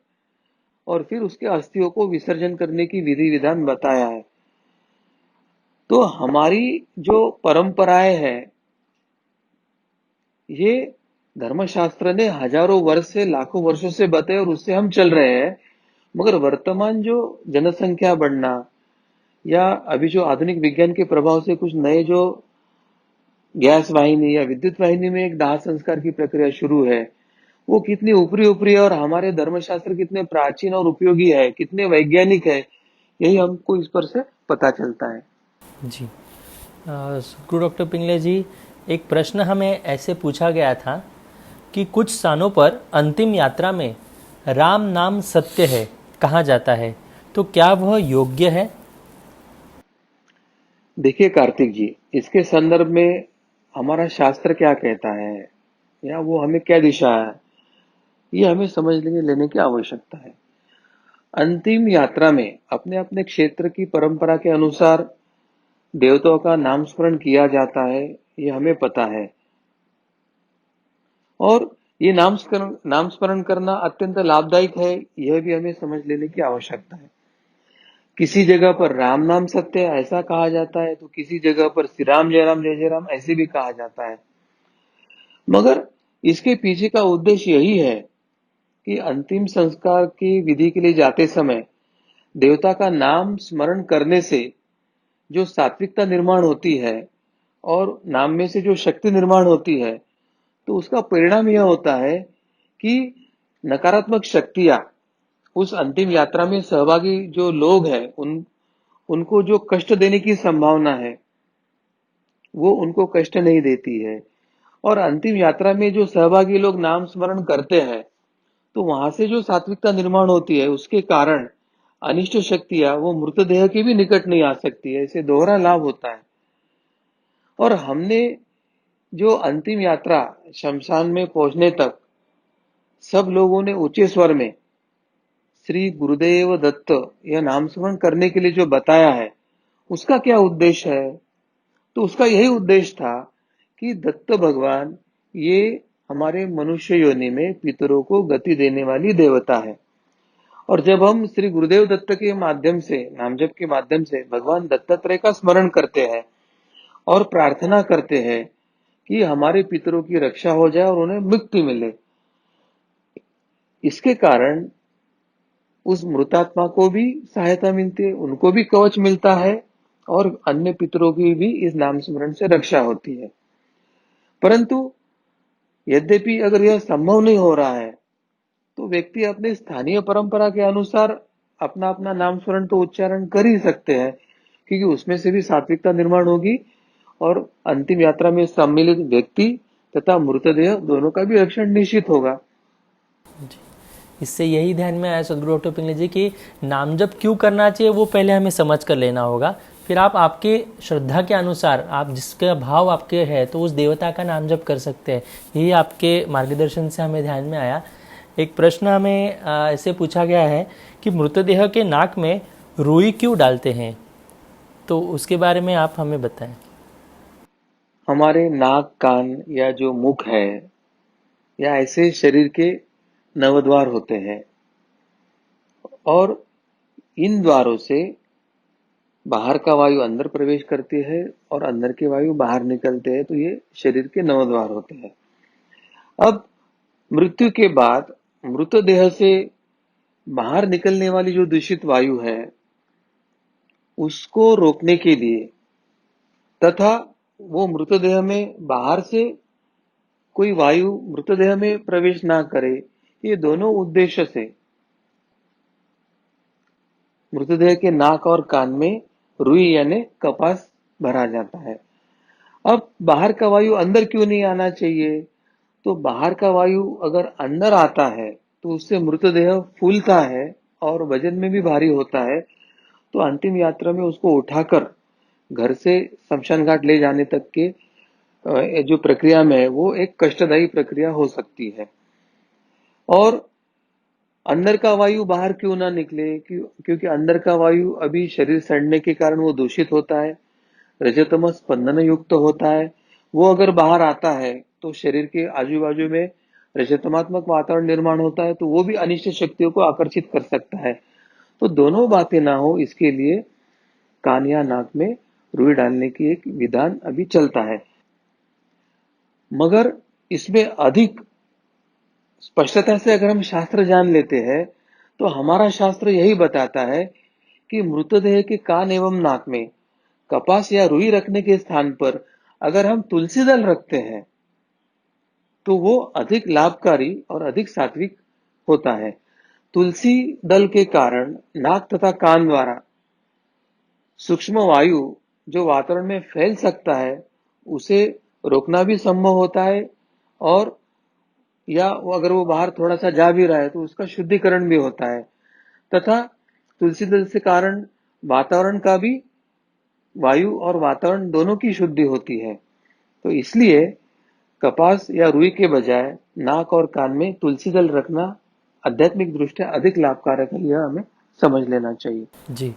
और फिर उसके अस्थियों को विसर्जन करने की विधि विधान बताया है। तो हमारी जो परंपराएं हैं ये धर्मशास्त्र ने हजारों वर्ष से लाखों वर्षों से बताए और उससे हम चल रहे हैं। मगर वर्तमान जो जनसंख्या बढ़ना या अभी जो आधुनिक विज्ञान के प्रभाव से कुछ नए जो गैस वाहिनी या विद्युत वाहिनी में एक दाह संस्कार की प्रक्रिया शुरू है, वो कितनी ऊपरी ऊपरी है और हमारे धर्मशास्त्र कितने प्राचीन और उपयोगी है, कितने वैज्ञानिक है, यही हमको इस पर से पता चलता है। जी। गुरु डॉक्टर पिंगले जी, एक प्रश्न हमें ऐसे पूछा गया था कि कुछ स्थानों पर अंतिम यात्रा में राम नाम सत्य है कहा जाता है, तो क्या वह योग्य है? देखिए कार्तिक जी, इसके संदर्भ में हमारा शास्त्र क्या कहता है या वो हमें क्या दिशा है, ये हमें समझ लेने की आवश्यकता है। अंतिम यात्रा में अपने अपने क्षेत्र की परंपरा के अनुसार देवताओं का नाम स्मरण किया जाता है, ये हमें पता है। और ये नाम स्मरण करना अत्यंत लाभदायक है, यह भी हमें समझ लेने की आवश्यकता है। किसी जगह पर राम नाम सत्य है ऐसा कहा जाता है, तो किसी जगह पर श्री राम जय जय राम ऐसे भी कहा जाता है। मगर इसके पीछे का उद्देश्य यही है कि अंतिम संस्कार की विधि के लिए जाते समय देवता का नाम स्मरण करने से जो सात्विकता निर्माण होती है और नाम में से जो शक्ति निर्माण होती है, तो उसका परिणाम यह होता है कि नकारात्मक शक्तियां उस अंतिम यात्रा में सहभागी जो लोग हैं उनको जो कष्ट देने की संभावना है वो उनको कष्ट नहीं देती है। और अंतिम यात्रा में जो सहभागी लोग नाम स्मरण करते हैं, तो वहां से जो सात्विकता निर्माण होती है उसके कारण अनिष्ट शक्तियां वो मृतदेह के भी निकट नहीं आ सकती है, इसे दोहरा लाभ होता है। और हमने जो अंतिम यात्रा शमशान में पहुंचने तक सब लोगों ने ऊंचे स्वर में श्री गुरुदेव दत्त यह नाम स्मरण करने के लिए जो बताया है, उसका क्या उद्देश्य है? तो उसका यही उद्देश्य था कि दत्त भगवान ये हमारे मनुष्य योनि में पितरों को गति देने वाली देवता है। और जब हम श्री गुरुदेव दत्त के माध्यम से नाम जप के माध्यम से भगवान दत्तात्रेय का स्मरण करते हैं और प्रार्थना करते हैं कि हमारे पितरों की रक्षा हो जाए और उन्हें मुक्ति मिले, इसके कारण उस मृतात्मा को भी सहायता मिलती है, उनको भी कवच मिलता है और अन्य पितरों की भी इस नाम स्मरण से रक्षा होती है। परंतु यद्यपि अगर यह संभव नहीं हो रहा है, तो व्यक्ति अपने स्थानीय परंपरा के अनुसार अपना अपना नाम स्मरण तो उच्चारण कर ही सकते हैं, क्योंकि उसमें से भी सात्विकता निर्माण होगी और अंतिम यात्रा में सम्मिलित व्यक्ति तथा मृतदेह दोनों का भी रक्षण निश्चित होगा। इससे यही ध्यान में आया सदगुरु डॉक्टर पिंगले जी कि नाम जप क्यों करना चाहिए वो पहले हमें समझ कर लेना होगा, फिर आप आपके श्रद्धा के अनुसार आप जिसका भाव आपके है तो उस देवता का नाम जप कर सकते हैं। यही आपके मार्गदर्शन से हमें ध्यान में आया। एक प्रश्न हमें ऐसे पूछा गया है कि मृतदेह के नाक में रुई क्यों डालते हैं, तो उसके बारे में आप हमें बताएं। हमारे नाक कान या जो मुख है या ऐसे शरीर के नवद्वार होते हैं और इन द्वारों से बाहर का वायु अंदर प्रवेश करती है और अंदर की वायु बाहर निकलते हैं, तो ये शरीर के नवद्वार होते हैं। अब मृत्यु के बाद मृतदेह से बाहर निकलने वाली जो दूषित वायु है उसको रोकने के लिए तथा वो मृतदेह में बाहर से कोई वायु मृतदेह में प्रवेश ना करे, ये दोनों उद्देश्य से मृतदेह के नाक और कान में रुई यानी कपास भरा जाता है। अब बाहर का वायु अंदर क्यों नहीं आना चाहिए? तो बाहर का वायु अगर अंदर आता है तो उससे मृतदेह फूलता है और वजन में भी भारी होता है, तो अंतिम यात्रा में उसको उठाकर घर से शमशान घाट ले जाने तक के जो प्रक्रिया में है वो एक कष्टदायी प्रक्रिया हो सकती है। और अंदर का वायु बाहर क्यों ना निकले? क्योंकि अंदर का वायु अभी शरीर सड़ने के कारण वो दूषित होता है, रजतम स्पंदन युक्त होता है। वो अगर बाहर आता है तो शरीर के आजू बाजू में रजतमात्मक वातावरण निर्माण होता है, तो वो भी अनिष्ट शक्तियों को आकर्षित कर सकता है। तो दोनों बातें ना हो इसके लिए कान या नाक में रुई डालने की एक विधान अभी चलता है। मगर इसमें अधिक स्पष्टता से अगर हम शास्त्र जान लेते हैं तो हमारा शास्त्र यही बताता है कि मृतदेह के कान एवं नाक में कपास या रुई रखने के स्थान पर अगर हम तुलसी दल रखते हैं तो वो अधिक लाभकारी और अधिक सात्विक होता है। तुलसी दल के कारण नाक तथा कान द्वारा सूक्ष्म वायु जो वातावरण में फैल सकता है उसे रोकना भी संभव होता है, और या वो अगर वो बाहर थोड़ा सा जा भी रहा है तो उसका शुद्धिकरण भी होता है। तथा तुलसी दल से कारण वातावरण का भी, वायु और वातावरण दोनों की शुद्धि होती है। तो इसलिए कपास या रुई के बजाय नाक और कान में तुलसी दल रखना आध्यात्मिक दृष्टया अधिक लाभकारक है, यह हमें समझ लेना चाहिए। जी।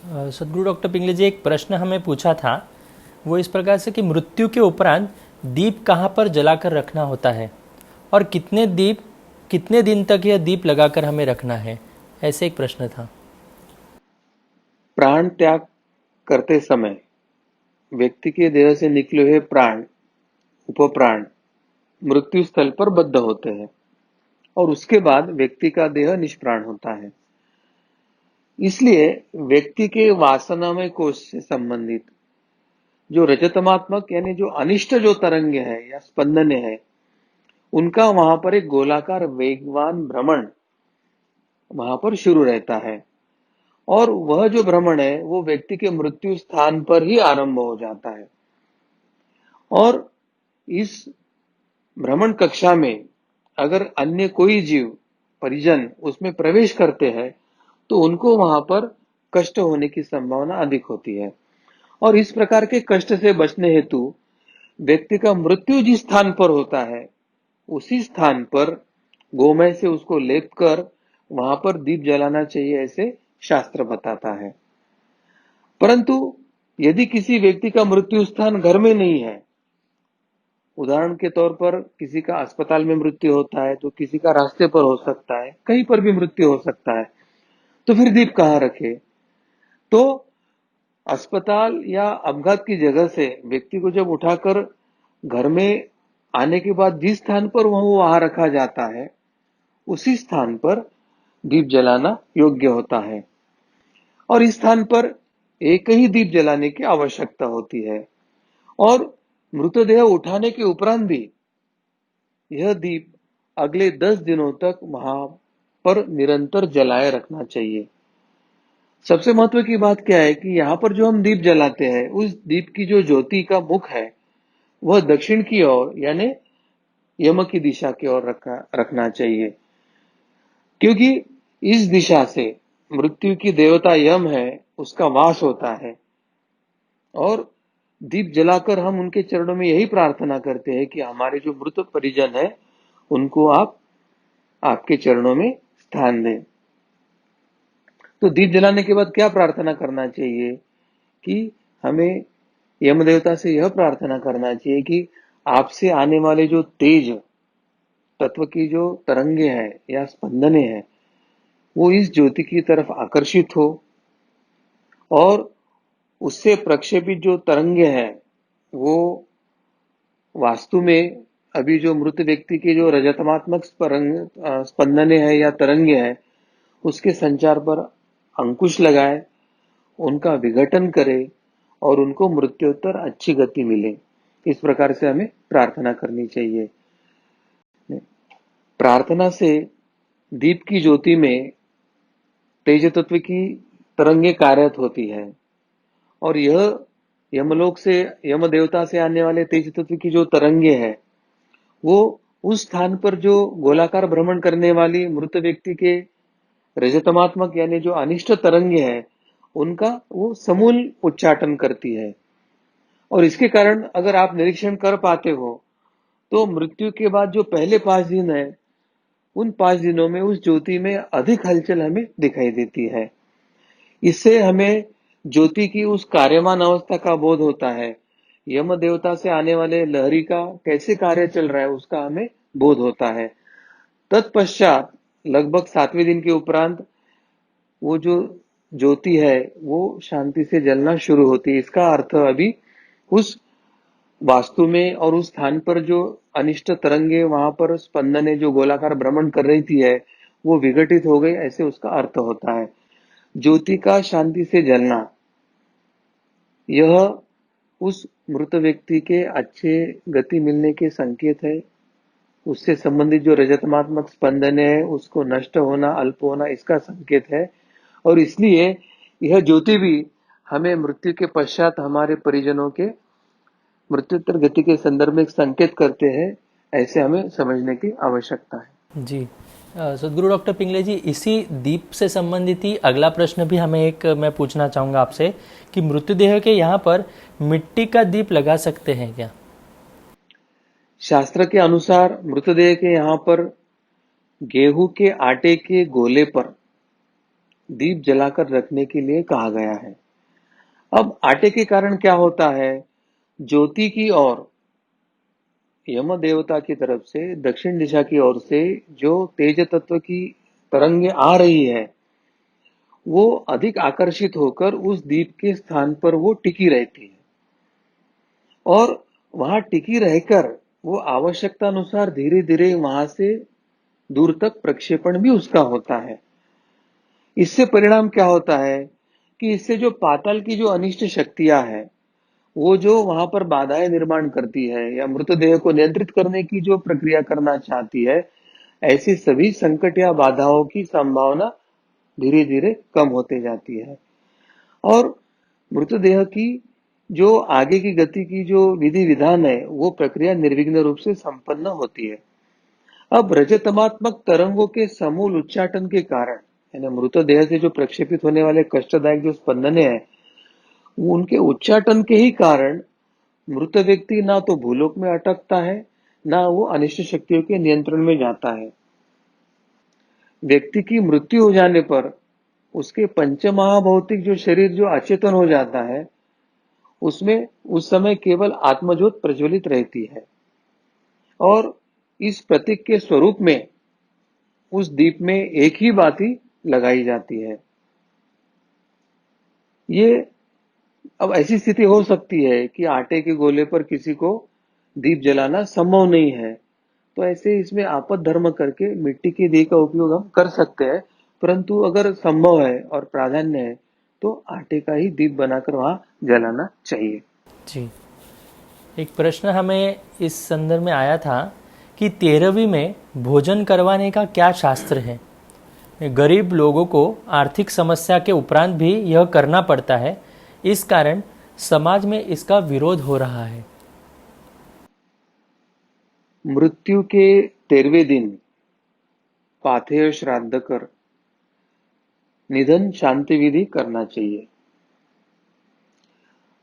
सदगुरु डॉक्टर पिंगले जी, एक प्रश्न हमें पूछा था, वो इस प्रकार से कि मृत्यु के उपरांत दीप कहाँ पर जलाकर रखना होता है और कितने दिन तक यह दीप लगाकर हमें रखना है, ऐसे एक प्रश्न था। प्राण त्याग करते समय व्यक्ति के देह से निकले हुए प्राण, उपप्राण मृत्यु स्थल पर बद्ध होते हैं और उसके बाद व्यक्ति का देह निष्प्राण होता है। इसलिए व्यक्ति के वासनामय कोश से संबंधित जो रजतमात्मक यानी जो अनिष्ट जो तरंगे है या स्पंदने है, उनका वहां पर एक गोलाकार वेगवान भ्रमण वहां पर शुरू रहता है, और वह जो भ्रमण है वो व्यक्ति के मृत्यु स्थान पर ही आरंभ हो जाता है। और इस भ्रमण कक्षा में अगर अन्य कोई जीव परिजन उसमें प्रवेश करते हैं तो उनको वहां पर कष्ट होने की संभावना अधिक होती है। और इस प्रकार के कष्ट से बचने हेतु व्यक्ति का मृत्यु जिस स्थान पर होता है उसी स्थान पर गोमय से उसको लेप कर वहां पर दीप जलाना चाहिए, ऐसे शास्त्र बताता है। परंतु यदि किसी व्यक्ति का मृत्यु स्थान घर में नहीं है, उदाहरण के तौर पर किसी का अस्पताल में मृत्यु होता है तो किसी का रास्ते पर हो सकता है, कहीं पर भी मृत्यु हो सकता है, तो फिर दीप कहाँ रखे? तो अस्पताल या अपघात की जगह से व्यक्ति को जब उठाकर घर में आने के बाद जिस स्थान पर वहां रखा जाता है उसी स्थान पर दीप जलाना योग्य होता है, और इस स्थान पर एक ही दीप जलाने की आवश्यकता होती है। और मृतदेह उठाने के उपरांत भी यह दीप अगले 10 दिनों तक वहां पर निरंतर जलाए रखना चाहिए। सबसे महत्व की बात क्या है कि यहाँ पर जो हम दीप जलाते हैं उस दीप की जो ज्योति का मुख है वह दक्षिण की ओर यानी यम की दिशा की ओर रखना चाहिए, क्योंकि इस दिशा से मृत्यु की देवता यम है उसका वास होता है। और दीप जलाकर हम उनके चरणों में यही प्रार्थना करते हैं कि हमारे जो मृत परिजन है उनको आप आपके चरणों में स्थान दें। तो दीप जलाने के बाद क्या प्रार्थना करना चाहिए कि हमें यम देवता से यह प्रार्थना करना चाहिए कि आपसे आने वाले जो तेज तत्व की जो तरंगे हैं या स्पंदने हैं वो इस ज्योति की तरफ आकर्षित हो, और उससे प्रक्षेपित जो तरंगे हैं वो वास्तु में अभी जो मृत व्यक्ति के जो रजतमात्मक स्पंदने हैं या तरंगे हैं उसके संचार पर अंकुश लगाए, उनका विघटन करे और उनको मृत्योत्तर अच्छी गति मिले। इस प्रकार से हमें प्रार्थना करनी चाहिए। प्रार्थना से दीप की ज्योति में तेज तत्व की तरंगे कार्यरत होती है, और यह यमलोक से यम देवता से आने वाले तेज तत्व की जो तरंगे हैं वो उस स्थान पर जो गोलाकार भ्रमण करने वाली मृत व्यक्ति के रजतमात्मक यानी जो अनिष्ट तरंगे हैं उनका वो समूल उच्चाटन करती है। और इसके कारण अगर आप निरीक्षण कर पाते हो तो मृत्यु के बाद जो पहले 5 दिन है उन 5 दिनों में उस ज्योति में अधिक हलचल हमें दिखाई देती है। इससे हमें ज्योति की उस कार्यमान अवस्था का बोध होता है, यम देवता से आने वाले लहरी का कैसे कार्य चल रहा है उसका हमें बोध होता है। तत्पश्चात लगभग 7वें दिन के उपरांत वो जो ज्योति है वो शांति से जलना शुरू होती है। इसका अर्थ अभी उस वास्तु में और उस स्थान पर जो अनिष्ट तरंगे वहां पर स्पंदने जो गोलाकार भ्रमण कर रही थी है वो विघटित हो गई, ऐसे उसका अर्थ होता है। ज्योति का शांति से जलना, यह उस मृत व्यक्ति के अच्छे गति मिलने के संकेत है। उससे संबंधित जो रजतमात्मक स्पंदन है उसको नष्ट होना, अल्प होना, इसका संकेत है। और इसलिए यह ज्योति भी हमें मृत्यु के पश्चात हमारे परिजनों के मृत्युत्तर गति के संदर्भ में एक संकेत करते हैं, ऐसे हमें समझने की आवश्यकता है। जी। सदगुरु डॉक्टर पिंगले जी, इसी दीप से संबंधित ही अगला प्रश्न भी मैं पूछना चाहूँगा आपसे कि मृतदेह के यहाँ पर मिट्टी का दीप लगा सकते हैं क्या? शास्त्र के अनुसार मृतदेह के यहाँ पर गेहूं के आटे के गोले पर दीप जलाकर रखने के लिए कहा गया है। अब आटे के कारण क्या होता है, ज्योति की ओर, यम देवता की तरफ से दक्षिण दिशा की ओर से जो तेज तत्व की तरंगे आ रही है, वो अधिक आकर्षित होकर उस दीप के स्थान पर वो टिकी रहती है और वहां टिकी रहकर वो आवश्यकता अनुसार धीरे धीरे वहां से दूर तक प्रक्षेपण भी उसका होता है। इससे परिणाम क्या होता है कि इससे जो पाताल की जो अनिष्ट शक्तियां है, वो जो वहां पर बाधाएं निर्माण करती है या मृतदेह को नियंत्रित करने की जो प्रक्रिया करना चाहती है, ऐसी सभी संकट या बाधाओं की संभावना धीरे धीरे कम होते जाती है और मृतदेह की जो आगे की गति की जो विधि विधान है, वो प्रक्रिया निर्विघ्न रूप से संपन्न होती है। अब रजतमात्मक तरंगों के समूल उच्चाटन के कारण, यानी मृतदेह से जो प्रक्षेपित होने वाले कष्टदायक जो स्पंदने हैं, उनके उच्चाटन के ही कारण मृत व्यक्ति ना तो भूलोक में अटकता है, ना वो अनिष्ट शक्तियों के नियंत्रण में जाता है। व्यक्ति की मृत्यु हो जाने पर उसके पंचमहाभौतिक जो शरीर जो अचेतन हो जाता है, उसमें उस समय केवल आत्मज्योत प्रज्वलित रहती है और इस प्रतीक के स्वरूप में उस दीप में एक ही बाती लगाई जाती है। ये अब ऐसी स्थिति हो सकती है कि आटे के गोले पर किसी को दीप जलाना संभव नहीं है, तो ऐसे इसमें आपद धर्म करके मिट्टी के दिए का उपयोग हम कर सकते हैं, परंतु अगर संभव है और प्राधान्य है तो आटे का ही दीप बनाकर वहां जलाना चाहिए। जी। एक प्रश्न हमें इस संदर्भ में आया था कि 13वीं में भोजन करवाने का क्या शास्त्र है? गरीब लोगों को आर्थिक समस्या के उपरांत भी यह करना पड़ता है, इस कारण समाज में इसका विरोध हो रहा है। मृत्यु के 13वें दिन पाथेय श्राद्ध कर निधन शांति विधि करना चाहिए।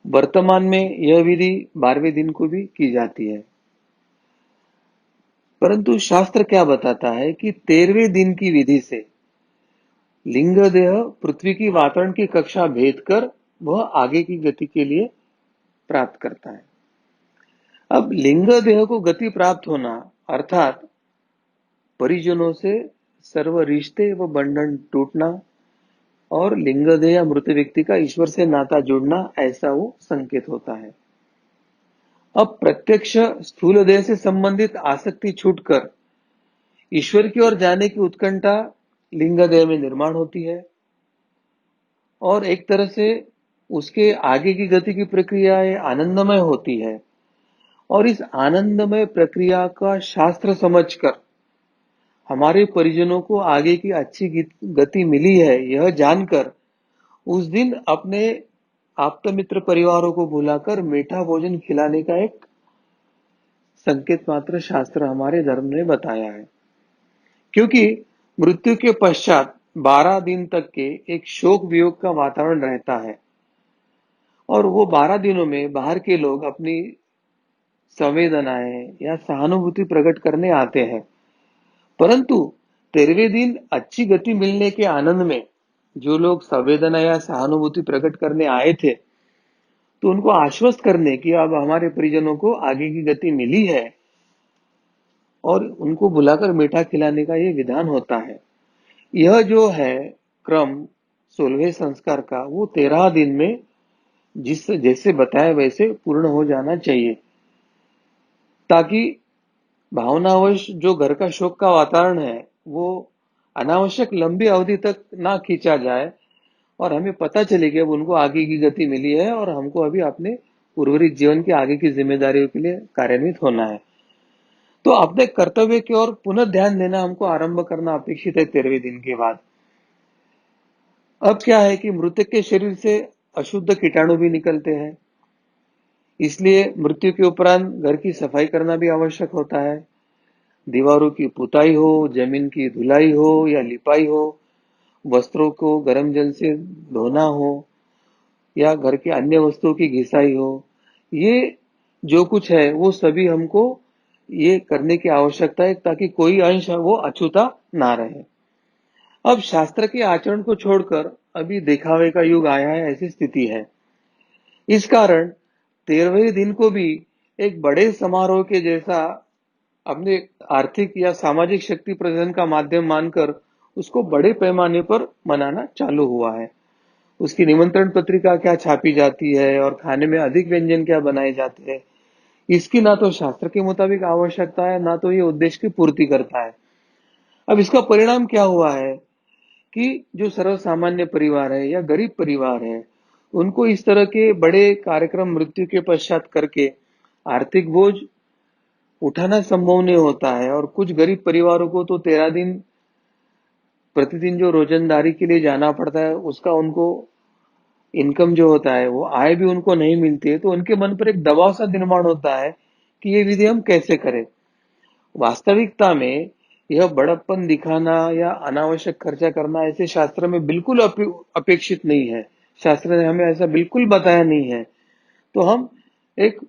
वर्तमान में यह विधि 12वें दिन को भी की जाती है, परंतु शास्त्र क्या बताता है कि 13वें दिन की विधि से लिंग देह पृथ्वी की वातावरण की कक्षा भेद कर वह आगे की गति के लिए प्राप्त करता है। अब लिंग देह को गति प्राप्त होना अर्थात परिजनों से सर्व रिश्ते व बंधन टूटना और लिंग देह या मृत व्यक्ति का ईश्वर से नाता जुड़ना, ऐसा वो संकेत होता है। अब प्रत्यक्ष स्थूल देह से संबंधित आसक्ति छूटकर ईश्वर की ओर जाने की उत्कंठा लिंग देह में निर्माण होती है और एक तरह से उसके आगे की गति की प्रक्रियाएं आनंदमय होती है और इस आनंदमय प्रक्रिया का शास्त्र समझकर हमारे परिजनों को आगे की अच्छी गति मिली है, यह जानकर उस दिन अपने आप्त मित्र परिवारों को बुलाकर मीठा भोजन खिलाने का एक संकेत मात्र शास्त्र हमारे धर्म ने बताया है। क्योंकि मृत्यु के पश्चात 12 दिन तक के एक शोक वियोग का वातावरण रहता है और वो 12 दिनों में बाहर के लोग अपनी संवेदनाएं या सहानुभूति प्रकट करने आते हैं, परंतु 13वें दिन अच्छी गति मिलने के आनंद में जो लोग संवेदना या सहानुभूति प्रकट करने आए थे, तो उनको आश्वस्त करने की अब हमारे परिजनों को आगे की गति मिली है और उनको बुलाकर मीठा खिलाने का ये विधान होता है। यह जो है क्रम 16वें संस्कार का, वो 13 दिन में जिस जैसे बताया वैसे पूर्ण हो जाना चाहिए, ताकि भावनावश जो घर का शोक का वातावरण है वो अनावश्यक लंबी अवधि तक ना खींचा जाए और हमें पता चले कि अब उनको आगे की गति मिली है और हमको अभी अपने उर्वरित जीवन की आगे की जिम्मेदारियों के लिए कार्यान्वित होना है। तो अपने कर्तव्य की ओर पुनः ध्यान देना हमको आरंभ करना अपेक्षित है 13वें दिन के बाद। अब क्या है कि मृतक के शरीर से अशुद्ध कीटाणु भी निकलते हैं, इसलिए मृत्यु के उपरांत घर की सफाई करना भी आवश्यक होता है। दीवारों की पुताई हो, जमीन की धुलाई हो या लिपाई हो, वस्त्रों को गर्म जल से धोना हो या घर की अन्य वस्तुओं की घिसाई हो, ये जो कुछ है वो सभी हमको ये करने की आवश्यकता है ताकि कोई अंश वो अछूता ना रहे। अब शास्त्र के आचरण को छोड़कर अभी दिखावे का युग आया है, ऐसी स्थिति है। इस कारण 13वें दिन को भी एक बड़े समारोह के जैसा अपने आर्थिक या सामाजिक शक्ति प्रदर्शन का माध्यम मानकर उसको बड़े पैमाने पर मनाना चालू हुआ है। उसकी निमंत्रण पत्रिका क्या छापी जाती है और खाने में अधिक व्यंजन क्या बनाए जाते हैं, इसकी ना तो शास्त्र के मुताबिक आवश्यकता है, ना तो ये उद्देश्य की पूर्ति करता है। अब इसका परिणाम क्या हुआ है कि जो सर्वसामान्य परिवार है या गरीब परिवार है, उनको इस तरह के बड़े कार्यक्रम मृत्यु के पश्चात करके आर्थिक बोझ उठाना संभव नहीं होता है और कुछ गरीब परिवारों को तो 13 दिन प्रतिदिन जो रोजंदारी के लिए जाना पड़ता है, उसका उनको इनकम जो होता है वो आय भी उनको नहीं मिलती है, तो उनके मन पर एक दबाव सा निर्माण होता है कि ये विधि हम कैसे करें। वास्तविकता में यह बड़प्पन दिखाना या अनावश्यक खर्चा करना ऐसे शास्त्र में बिल्कुल अपेक्षित नहीं है। शास्त्र ने हमें ऐसा बिल्कुल बताया नहीं है। तो हम एक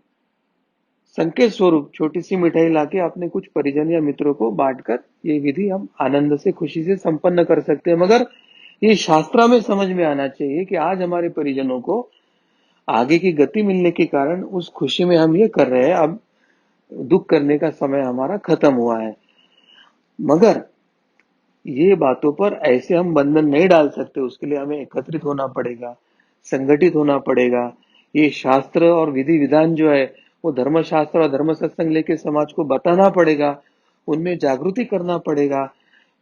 संकेत स्वरूप छोटी सी मिठाई लाके अपने कुछ परिजन या मित्रों को बांटकर ये विधि हम आनंद से खुशी से संपन्न कर सकते हैं, मगर ये शास्त्र में समझ में आना चाहिए कि आज हमारे परिजनों को आगे की गति मिलने के कारण उस खुशी में हम ये कर रहे हैं, अब दुख करने का समय हमारा खत्म हुआ है। मगर ये बातों पर ऐसे हम बंधन नहीं डाल सकते, उसके लिए हमें एकत्रित होना पड़ेगा, संगठित होना पड़ेगा। ये शास्त्र और विधि विधान जो है वो धर्मशास्त्र और धर्म सत्संग लेके समाज को बताना पड़ेगा, उनमें जागृति करना पड़ेगा।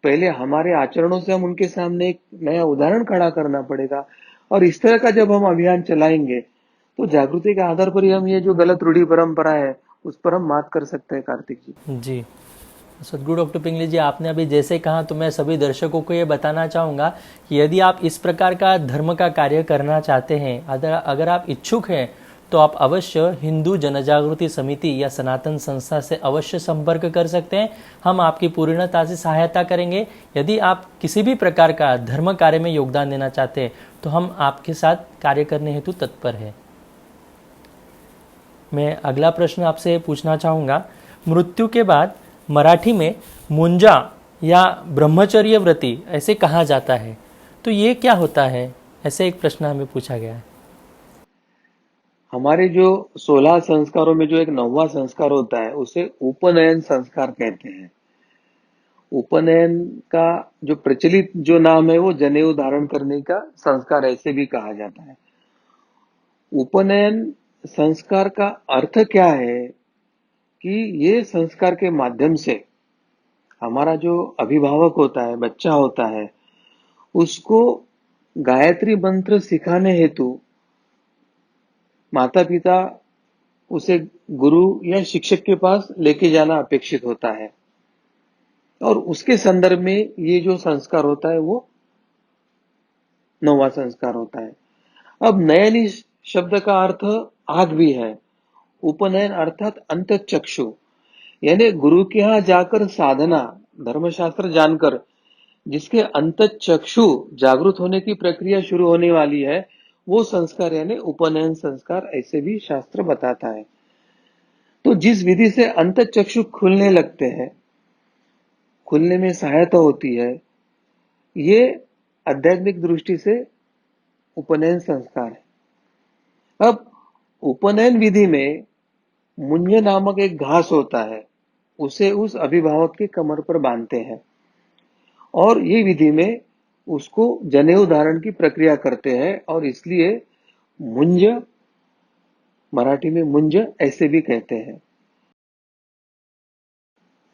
पहले हमारे आचरणों से हम उनके सामने एक नया उदाहरण खड़ा करना पड़ेगा और इस तरह का जब हम अभियान चलाएंगे तो जागृति के आधार पर ही हम ये जो गलत रूढ़ी परंपरा है उस पर हम मात कर सकते हैं। कार्तिक जी। जी, सदगुरु डॉक्टर पिंगली जी, आपने अभी जैसे कहा तो मैं सभी दर्शकों को ये बताना चाहूँगा कि यदि आप इस प्रकार का धर्म का कार्य करना चाहते हैं, अगर आप इच्छुक हैं, तो आप अवश्य हिंदू जनजागृति समिति या सनातन संस्था से अवश्य संपर्क कर सकते हैं। हम आपकी पूर्णता से सहायता करेंगे। यदि आप किसी भी प्रकार का धर्म कार्य में योगदान देना चाहते हैं तो हम आपके साथ कार्य करने हेतु तत्पर हैं। मैं अगला प्रश्न आपसे पूछना चाहूँगा, मृत्यु के बाद मराठी में मुंजा या ब्रह्मचर्य व्रती ऐसे कहा जाता है, तो ये क्या होता है? ऐसे एक प्रश्न हमें पूछा गया है। हमारे जो 16 संस्कारों में जो एक 9वां संस्कार होता है उसे उपनयन संस्कार कहते हैं। उपनयन का जो प्रचलित जो नाम है वो जनेऊ धारण करने का संस्कार ऐसे भी कहा जाता है। उपनयन संस्कार का अर्थ क्या है कि ये संस्कार के माध्यम से हमारा जो अभिभावक होता है, बच्चा होता है, उसको गायत्री मंत्र सिखाने हेतु माता पिता उसे गुरु या शिक्षक के पास लेके जाना अपेक्षित होता है और उसके संदर्भ में ये जो संस्कार होता है वो 9वां संस्कार होता है। अब नयन इस शब्द का अर्थ आग भी है। उपनयन अर्थात अंतःचक्षु, यानी गुरु के यहाँ जाकर साधना, धर्मशास्त्र जानकर जिसके अंतःचक्षु जागृत होने की प्रक्रिया शुरू होने वाली है, वो संस्कार यानी उपनयन संस्कार ऐसे भी शास्त्र बताता है। तो जिस विधि से अंतःचक्षु खुलने लगते हैं, खुलने में सहायता होती है, ये आध्यात्मिक दृष्टि से उपनयन संस्कार है। अब उपनयन विधि में मुंज नामक एक घास होता है, उसे उस अभिभावक के कमर पर बांधते हैं और ये विधि में उसको जनेऊ धारण की प्रक्रिया करते हैं और इसलिए मुंज, मराठी में मुंज ऐसे भी कहते हैं।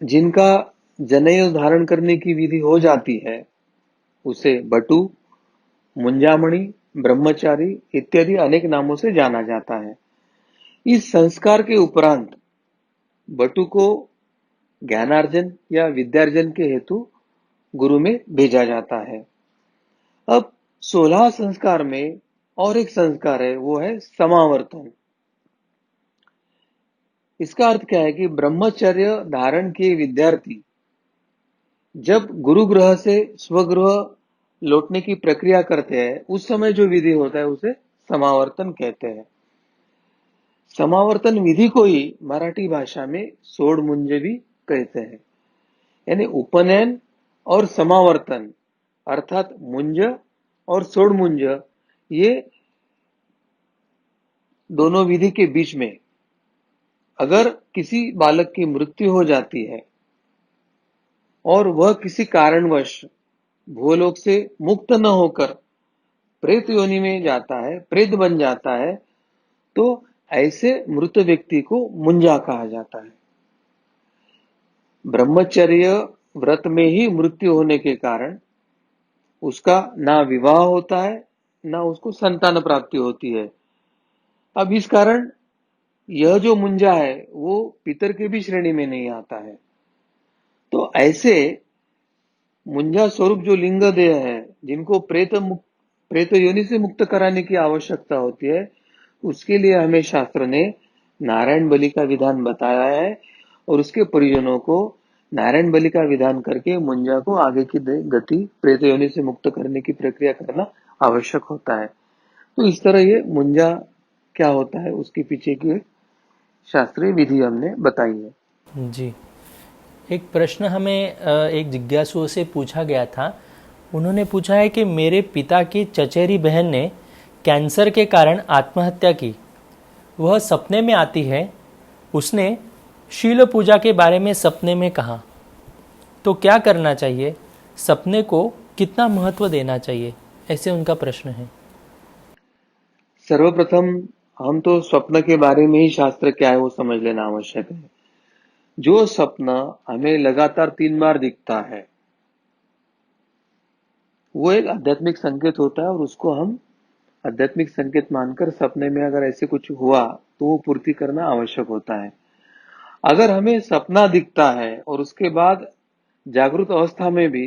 जिनका जनेऊ धारण करने की विधि हो जाती है उसे बटु, मुंजामणि, ब्रह्मचारी इत्यादि अनेक नामों से जाना जाता है। इस संस्कार के उपरांत बटु को ज्ञानार्जन या विद्यार्जन के हेतु गुरु में भेजा जाता है। अब 16 संस्कार में और एक संस्कार है, वो है समावर्तन। इसका अर्थ क्या है कि ब्रह्मचर्य धारण किए विद्यार्थी जब गुरु ग्रह से स्वगृह लौटने की प्रक्रिया करते हैं, उस समय जो विधि होता है उसे समावर्तन कहते हैं। समावर्तन विधि को ही मराठी भाषा में सोड मुंज भी कहते हैं। यानी उपनयन और समावर्तन अर्थात मुंज और सोड मुंज, ये दोनों विधि के बीच में अगर किसी बालक की मृत्यु हो जाती है और वह किसी कारणवश भूलोक से मुक्त न होकर प्रेत योनि में जाता है, प्रेत बन जाता है, तो ऐसे मृत व्यक्ति को मुंजा कहा जाता है। ब्रह्मचर्य व्रत में ही मृत्यु होने के कारण उसका ना विवाह होता है, ना उसको संतान प्राप्ति होती है। अब इस कारण यह जो मुंजा है वो पितर की भी श्रेणी में नहीं आता है। तो ऐसे मुंजा स्वरूप जो लिंग देह है, जिनको प्रेत योनि से मुक्त कराने की आवश्यकता होती है, उसके लिए हमें शास्त्र ने नारायण बलि का विधान बताया है और उसके परिजनों को नारायण बलि का विधान करके मुंजा को आगे की गति प्रेत योनि से मुक्त करने की प्रक्रिया करना आवश्यक होता है। तो इस तरह ये मुंजा क्या होता है उसके पीछे की शास्त्रीय विधि हमने बताई है। जी, एक प्रश्न हमें एक जिज्ञासु से पूछा गया था। उन्होंने पूछा है कि मेरे पिता की चचेरी बहन ने कैंसर के कारण आत्महत्या की। वह सपने में आती है। उसने शील पूजा के बारे में सपने में कहा, तो क्या करना चाहिए? सपने को कितना महत्व देना चाहिए? ऐसे उनका प्रश्न है। सर्वप्रथम हम तो स्वप्न के बारे में ही शास्त्र क्या है वो समझ लेना आवश्यक है। जो सपना हमें लगातार 3 बार दिखता है वो एक आध्यात्मिक संकेत होता है और उसको हम आध्यात्मिक संकेत मानकर सपने में अगर ऐसे कुछ हुआ तो वो पूर्ति करना आवश्यक होता है। अगर हमें सपना दिखता है और उसके बाद जागृत अवस्था में भी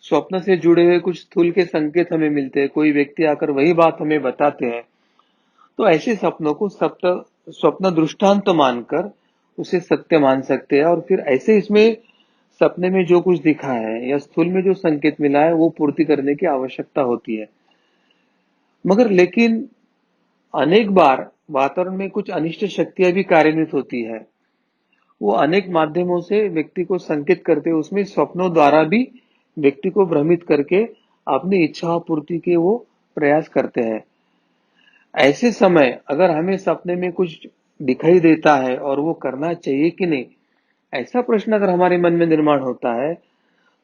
स्वप्न से जुड़े हुए कुछ स्थूल के संकेत हमें मिलते हैं, कोई व्यक्ति आकर वही बात हमें बताते हैं, तो ऐसे सपनों को स्वप्न दृष्टांत मानकर उसे सत्य मान सकते हैं और फिर ऐसे इसमें सपने में जो कुछ दिखा है या स्थूल में जो संकेत मिला है वो पूर्ति करने की आवश्यकता होती है। मगर लेकिन अनेक बार वातावरण में कुछ अनिष्ट शक्तियां भी कार्यान्वित होती है। वो अनेक माध्यमों से व्यक्ति को संकेत करते हैं, उसमें स्वप्नों द्वारा भी व्यक्ति को भ्रमित करके अपनी इच्छा पूर्ति के वो प्रयास करते हैं। ऐसे समय अगर हमें सपने में कुछ दिखाई देता है और वो करना चाहिए कि नहीं, ऐसा प्रश्न अगर हमारे मन में निर्माण होता है,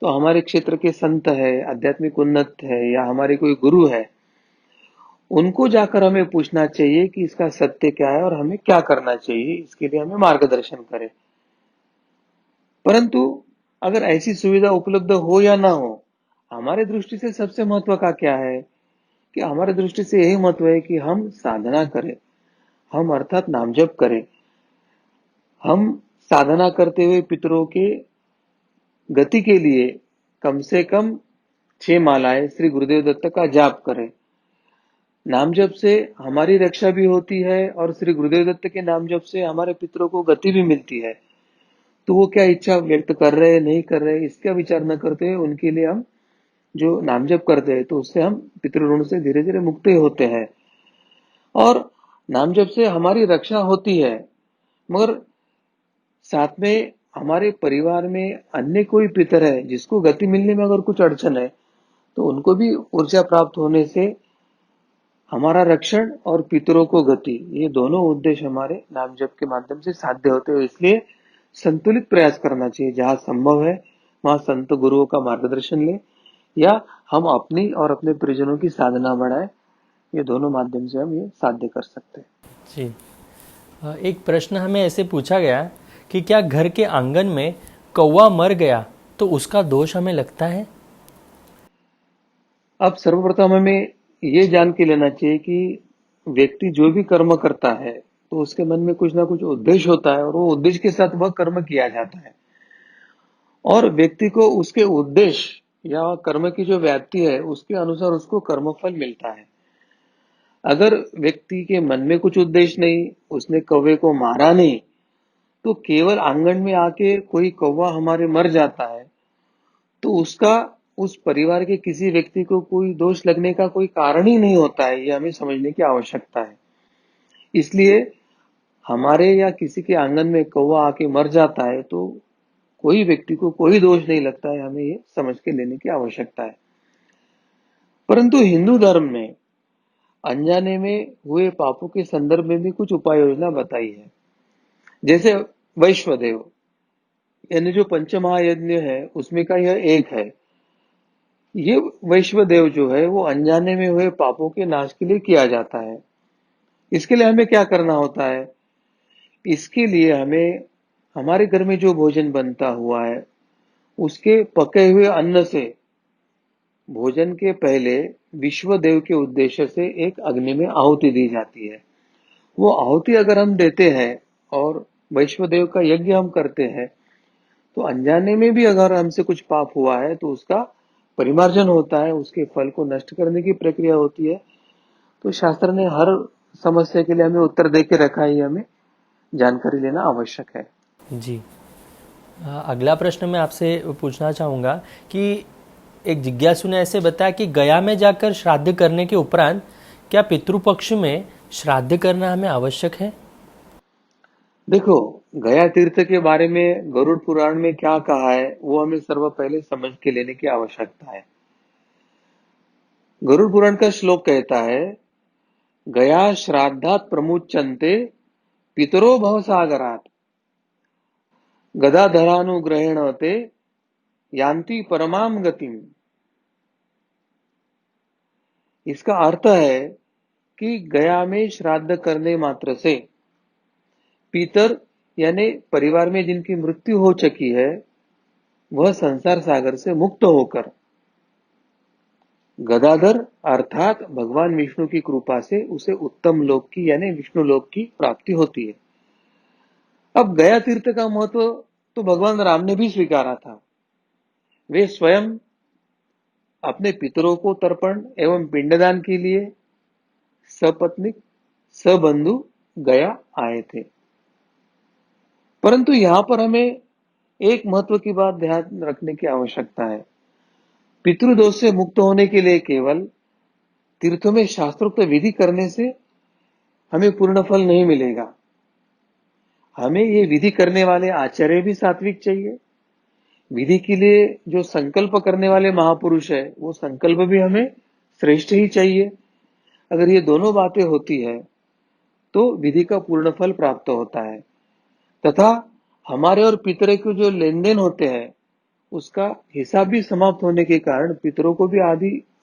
तो हमारे क्षेत्र के संत है, आध्यात्मिक उन्नत है या हमारे कोई गुरु है, उनको जाकर हमें पूछना चाहिए कि इसका सत्य क्या है और हमें क्या करना चाहिए, इसके लिए हमें मार्गदर्शन करें। परंतु अगर ऐसी सुविधा उपलब्ध हो या ना हो, हमारे दृष्टि से सबसे महत्व का क्या है कि हमारे दृष्टि से यही महत्व है कि हम साधना करें, हम अर्थात नाम जप करें। हम साधना करते हुए पितरों के गति के लिए कम से कम 6 मालाएं श्री गुरुदेव दत्त का जाप करें। नाम जप से हमारी रक्षा भी होती है और श्री गुरुदेव दत्त के नाम जप से हमारे पितरों को गति भी मिलती है। तो वो क्या इच्छा व्यक्त कर रहे हैं, नहीं कर रहे हैं, इसका विचार न करते हुए उनके लिए हम जो नाम जप करते हैं तो उससे हम पितृ ऋण से धीरे धीरे मुक्त होते हैं और नाम जप से हमारी रक्षा होती है। मगर साथ में हमारे परिवार में अन्य कोई पितर है जिसको गति मिलने में अगर कुछ अड़चन है, तो उनको भी ऊर्जा प्राप्त होने से हमारा रक्षण और पितरों को गति, ये दोनों उद्देश्य हमारे नाम जप के माध्यम से साध्य होते हैं। इसलिए संतुलित प्रयास करना चाहिए, जहां संभव है वहां संत गुरुओं का मार्गदर्शन ले या हम अपनी और अपने परिजनों की साधना बढ़ाए। ये दोनों माध्यम से हम ये साध्य कर सकते हैं। जी, एक प्रश्न हमें ऐसे पूछा गया कि क्या घर के आंगन में कौवा मर गया तो उसका दोष हमें लगता है? अब सर्वप्रथम हमें ये जान के लेना चाहिए कि व्यक्ति जो भी कर्म करता है तो उसके मन में कुछ ना कुछ उद्देश्य होता है और वो उद्देश्य के साथ वह कर्म किया जाता है और व्यक्ति को उसके उद्देश्य या कर्म की जो व्याप्ति है उसके अनुसार उसको कर्मफल मिलता है। अगर व्यक्ति के मन में कुछ उद्देश्य नहीं, उसने कौवे को मारा नहीं, तो केवल आंगन में आके कोई कौवा हमारे मर जाता है तो उसका उस परिवार के किसी व्यक्ति को कोई दोष लगने का कोई कारण ही नहीं होता है। ये हमें समझने की आवश्यकता है। इसलिए हमारे या किसी के आंगन में कौवा आके मर जाता है तो कोई व्यक्ति को कोई दोष नहीं लगता है, हमें ये समझ के लेने की आवश्यकता है। परंतु हिंदू धर्म में अनजाने में हुए पापों के संदर्भ में भी कुछ उपाय योजना बताई है। जैसे वैश्वदेव यानी जो पंचमहायज्ञ है उसमें का यह एक है। ये वैश्वदेव जो है वो अनजाने में हुए पापों के नाश के लिए किया जाता है। इसके लिए हमें क्या करना होता है? इसके लिए हमें हमारे घर में जो भोजन बनता हुआ है उसके पके हुए अन्न से भोजन के पहले विश्व देव के उद्देश्य से एक अग्नि में आहुति दी जाती है। वो आहुति अगर हम देते हैं और वैश्व देव का यज्ञ हम करते हैं तो अनजाने में भी अगर हमसे कुछ पाप हुआ है तो उसका परिमार्जन होता है, उसके फल को नष्ट करने की प्रक्रिया होती है। तो शास्त्र ने हर समस्या के लिए हमें उत्तर दे के रखा है, ये हमें जानकारी लेना आवश्यक है। जी। अगला प्रश्न मैं आपसे पूछना चाहूँगा कि एक जिज्ञासु ने ऐसे बताया कि गया में जाकर श्राद्ध करने के उपरांत क्या पितृपक्ष में श्राद्ध करना हमें आवश्यक है? देखो, गया तीर्थ के बारे में गरुड़ पुराण में क्या कहा है वो हमें सर्व पहले समझ के लेने की आवश्यकता है। गरुड़ पुराण का श्लोक कहता है, गया श्राद्धात प्रमुच्यन्ते पितरो भवसागरात गदाधरानुग्रहेण ते यान्ति परमाम गतिम। इसका अर्थ है कि गया में श्राद्ध करने मात्र से पितर यानी परिवार में जिनकी मृत्यु हो चुकी है वह संसार सागर से मुक्त होकर गदाधर अर्थात भगवान विष्णु की कृपा से उसे उत्तम लोक की यानी विष्णु लोक की प्राप्ति होती है। अब गया तीर्थ का महत्व तो भगवान राम ने भी स्वीकारा था। वे स्वयं अपने पितरों को तर्पण एवं पिंडदान के लिए सपत्नीक सबंधु गया आए थे। परंतु यहाँ पर हमें एक महत्व की बात ध्यान रखने की आवश्यकता है। पितृदोष से मुक्त होने के लिए केवल तीर्थों में शास्त्रोक्त विधि करने से हमें पूर्ण फल नहीं मिलेगा। हमें ये विधि करने वाले आचार्य भी सात्विक चाहिए। विधि के लिए जो संकल्प करने वाले महापुरुष है वो संकल्प भी हमें श्रेष्ठ ही चाहिए। अगर ये दोनों बातें होती है तो विधि का पूर्ण फल प्राप्त होता है तथा हमारे और पितरों के जो लेन देन होते हैं उसका हिसाब भी समाप्त होने के कारण पितरों को भी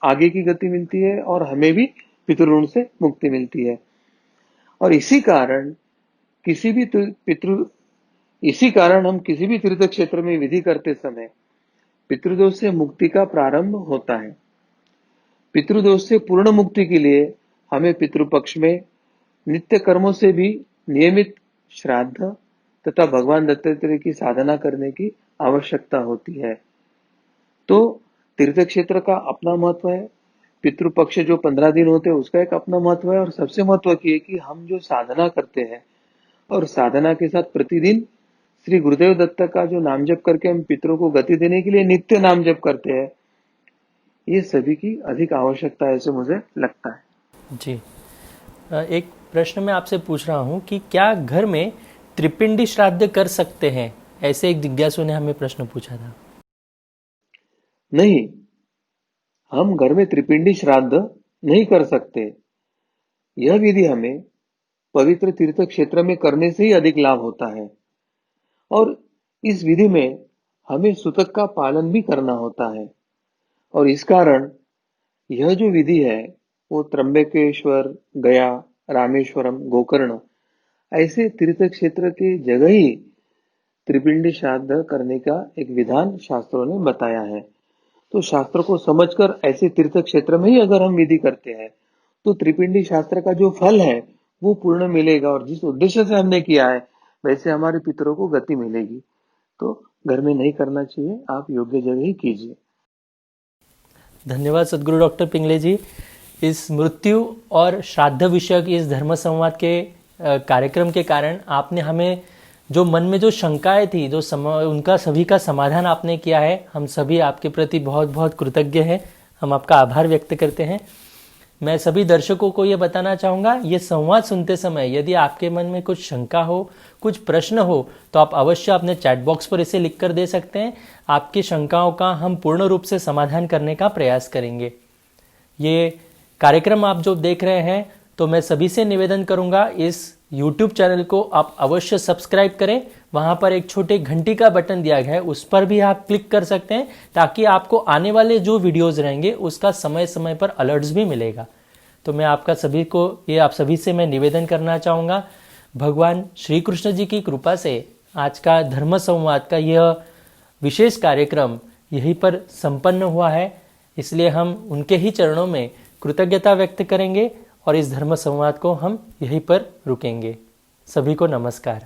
आगे की गति मिलती है और हमें भी पितृऋण से मुक्ति मिलती है। और किसी भी पितृ इसी कारण हम किसी भी तीर्थ क्षेत्र में विधि करते समय पितृदोष से मुक्ति का प्रारंभ होता है। पितृदोष से पूर्ण मुक्ति के लिए हमें पितृपक्ष में नित्य कर्मों से भी नियमित श्राद्ध तथा भगवान दत्तात्रेय की साधना करने की आवश्यकता होती है। तो तीर्थ क्षेत्र का अपना महत्व है, पितृपक्ष जो 15 दिन होते हैं उसका एक अपना महत्व है और सबसे महत्व की है कि हम जो साधना करते हैं और साधना के साथ प्रतिदिन श्री गुरुदेव दत्त का जो नाम जप करके हम पितरों को गति देने के लिए नित्य नाम जप करते हैं, ये सभी की अधिक आवश्यकता है ऐसे मुझे लगता है। जी। एक प्रश्न मैं आपसे पूछ रहा हूँ कि क्या घर में त्रिपिंडी श्राद्ध कर सकते हैं? ऐसे एक जिज्ञासु ने हमें प्रश्न पूछा था। नहीं, हम घर में त्रिपिंडी श्राद्ध नहीं कर सकते। यह विधि हमें पवित्र तीर्थ क्षेत्र में करने से ही अधिक लाभ होता है और इस विधि में हमें सूतक का पालन भी करना होता है और इस कारण यह जो विधि है वो त्र्यंबकेश्वर, गया, रामेश्वरम, गोकर्ण ऐसे तीर्थ क्षेत्र के जगह ही त्रिपिंडी श्राद्ध करने का एक विधान शास्त्रों ने बताया है। तो शास्त्र को समझकर ऐसे तीर्थ क्षेत्र में ही अगर हम विधि करते हैं तो त्रिपिंडी शास्त्र का जो फल है वो पूर्ण मिलेगा, और जिस उद्देश्य से हमने किया है वैसे हमारे पितरों को गति मिलेगी। तो घर में नहीं करना चाहिए, आप योग्य जगह ही कीजिए। धन्यवाद सदगुरु डॉक्टर पिंगले जी। इस मृत्यु और श्राद्ध विषयक इस धर्म संवाद के कार्यक्रम के कारण आपने हमें जो मन में जो शंकाएं थी उनका सभी का समाधान आपने किया है। हम सभी आपके प्रति बहुत बहुत कृतज्ञ हैं। हम आपका आभार व्यक्त करते हैं। मैं सभी दर्शकों को ये बताना चाहूँगा, ये संवाद सुनते समय यदि आपके मन में कुछ शंका हो, कुछ प्रश्न हो, तो आप अवश्य अपने चैट बॉक्स पर इसे लिखकर दे सकते हैं। आपकी शंकाओं का हम पूर्ण रूप से समाधान करने का प्रयास करेंगे। ये कार्यक्रम आप जो देख रहे हैं, तो मैं सभी से निवेदन करूंगा, इस YouTube चैनल को आप अवश्य सब्सक्राइब करें। वहां पर एक छोटे घंटी का बटन दिया गया है, उस पर भी आप क्लिक कर सकते हैं, ताकि आपको आने वाले जो वीडियोस रहेंगे उसका समय समय पर अलर्ट्स भी मिलेगा। तो मैं आप सभी से मैं निवेदन करना चाहूँगा, भगवान श्री कृष्ण जी की कृपा से आज का धर्म संवाद का यह विशेष कार्यक्रम यहीं पर संपन्न हुआ है। इसलिए हम उनके ही चरणों में कृतज्ञता व्यक्त करेंगे और इस धर्म संवाद को हम यहीं पर रुकेंगे। सभी को नमस्कार।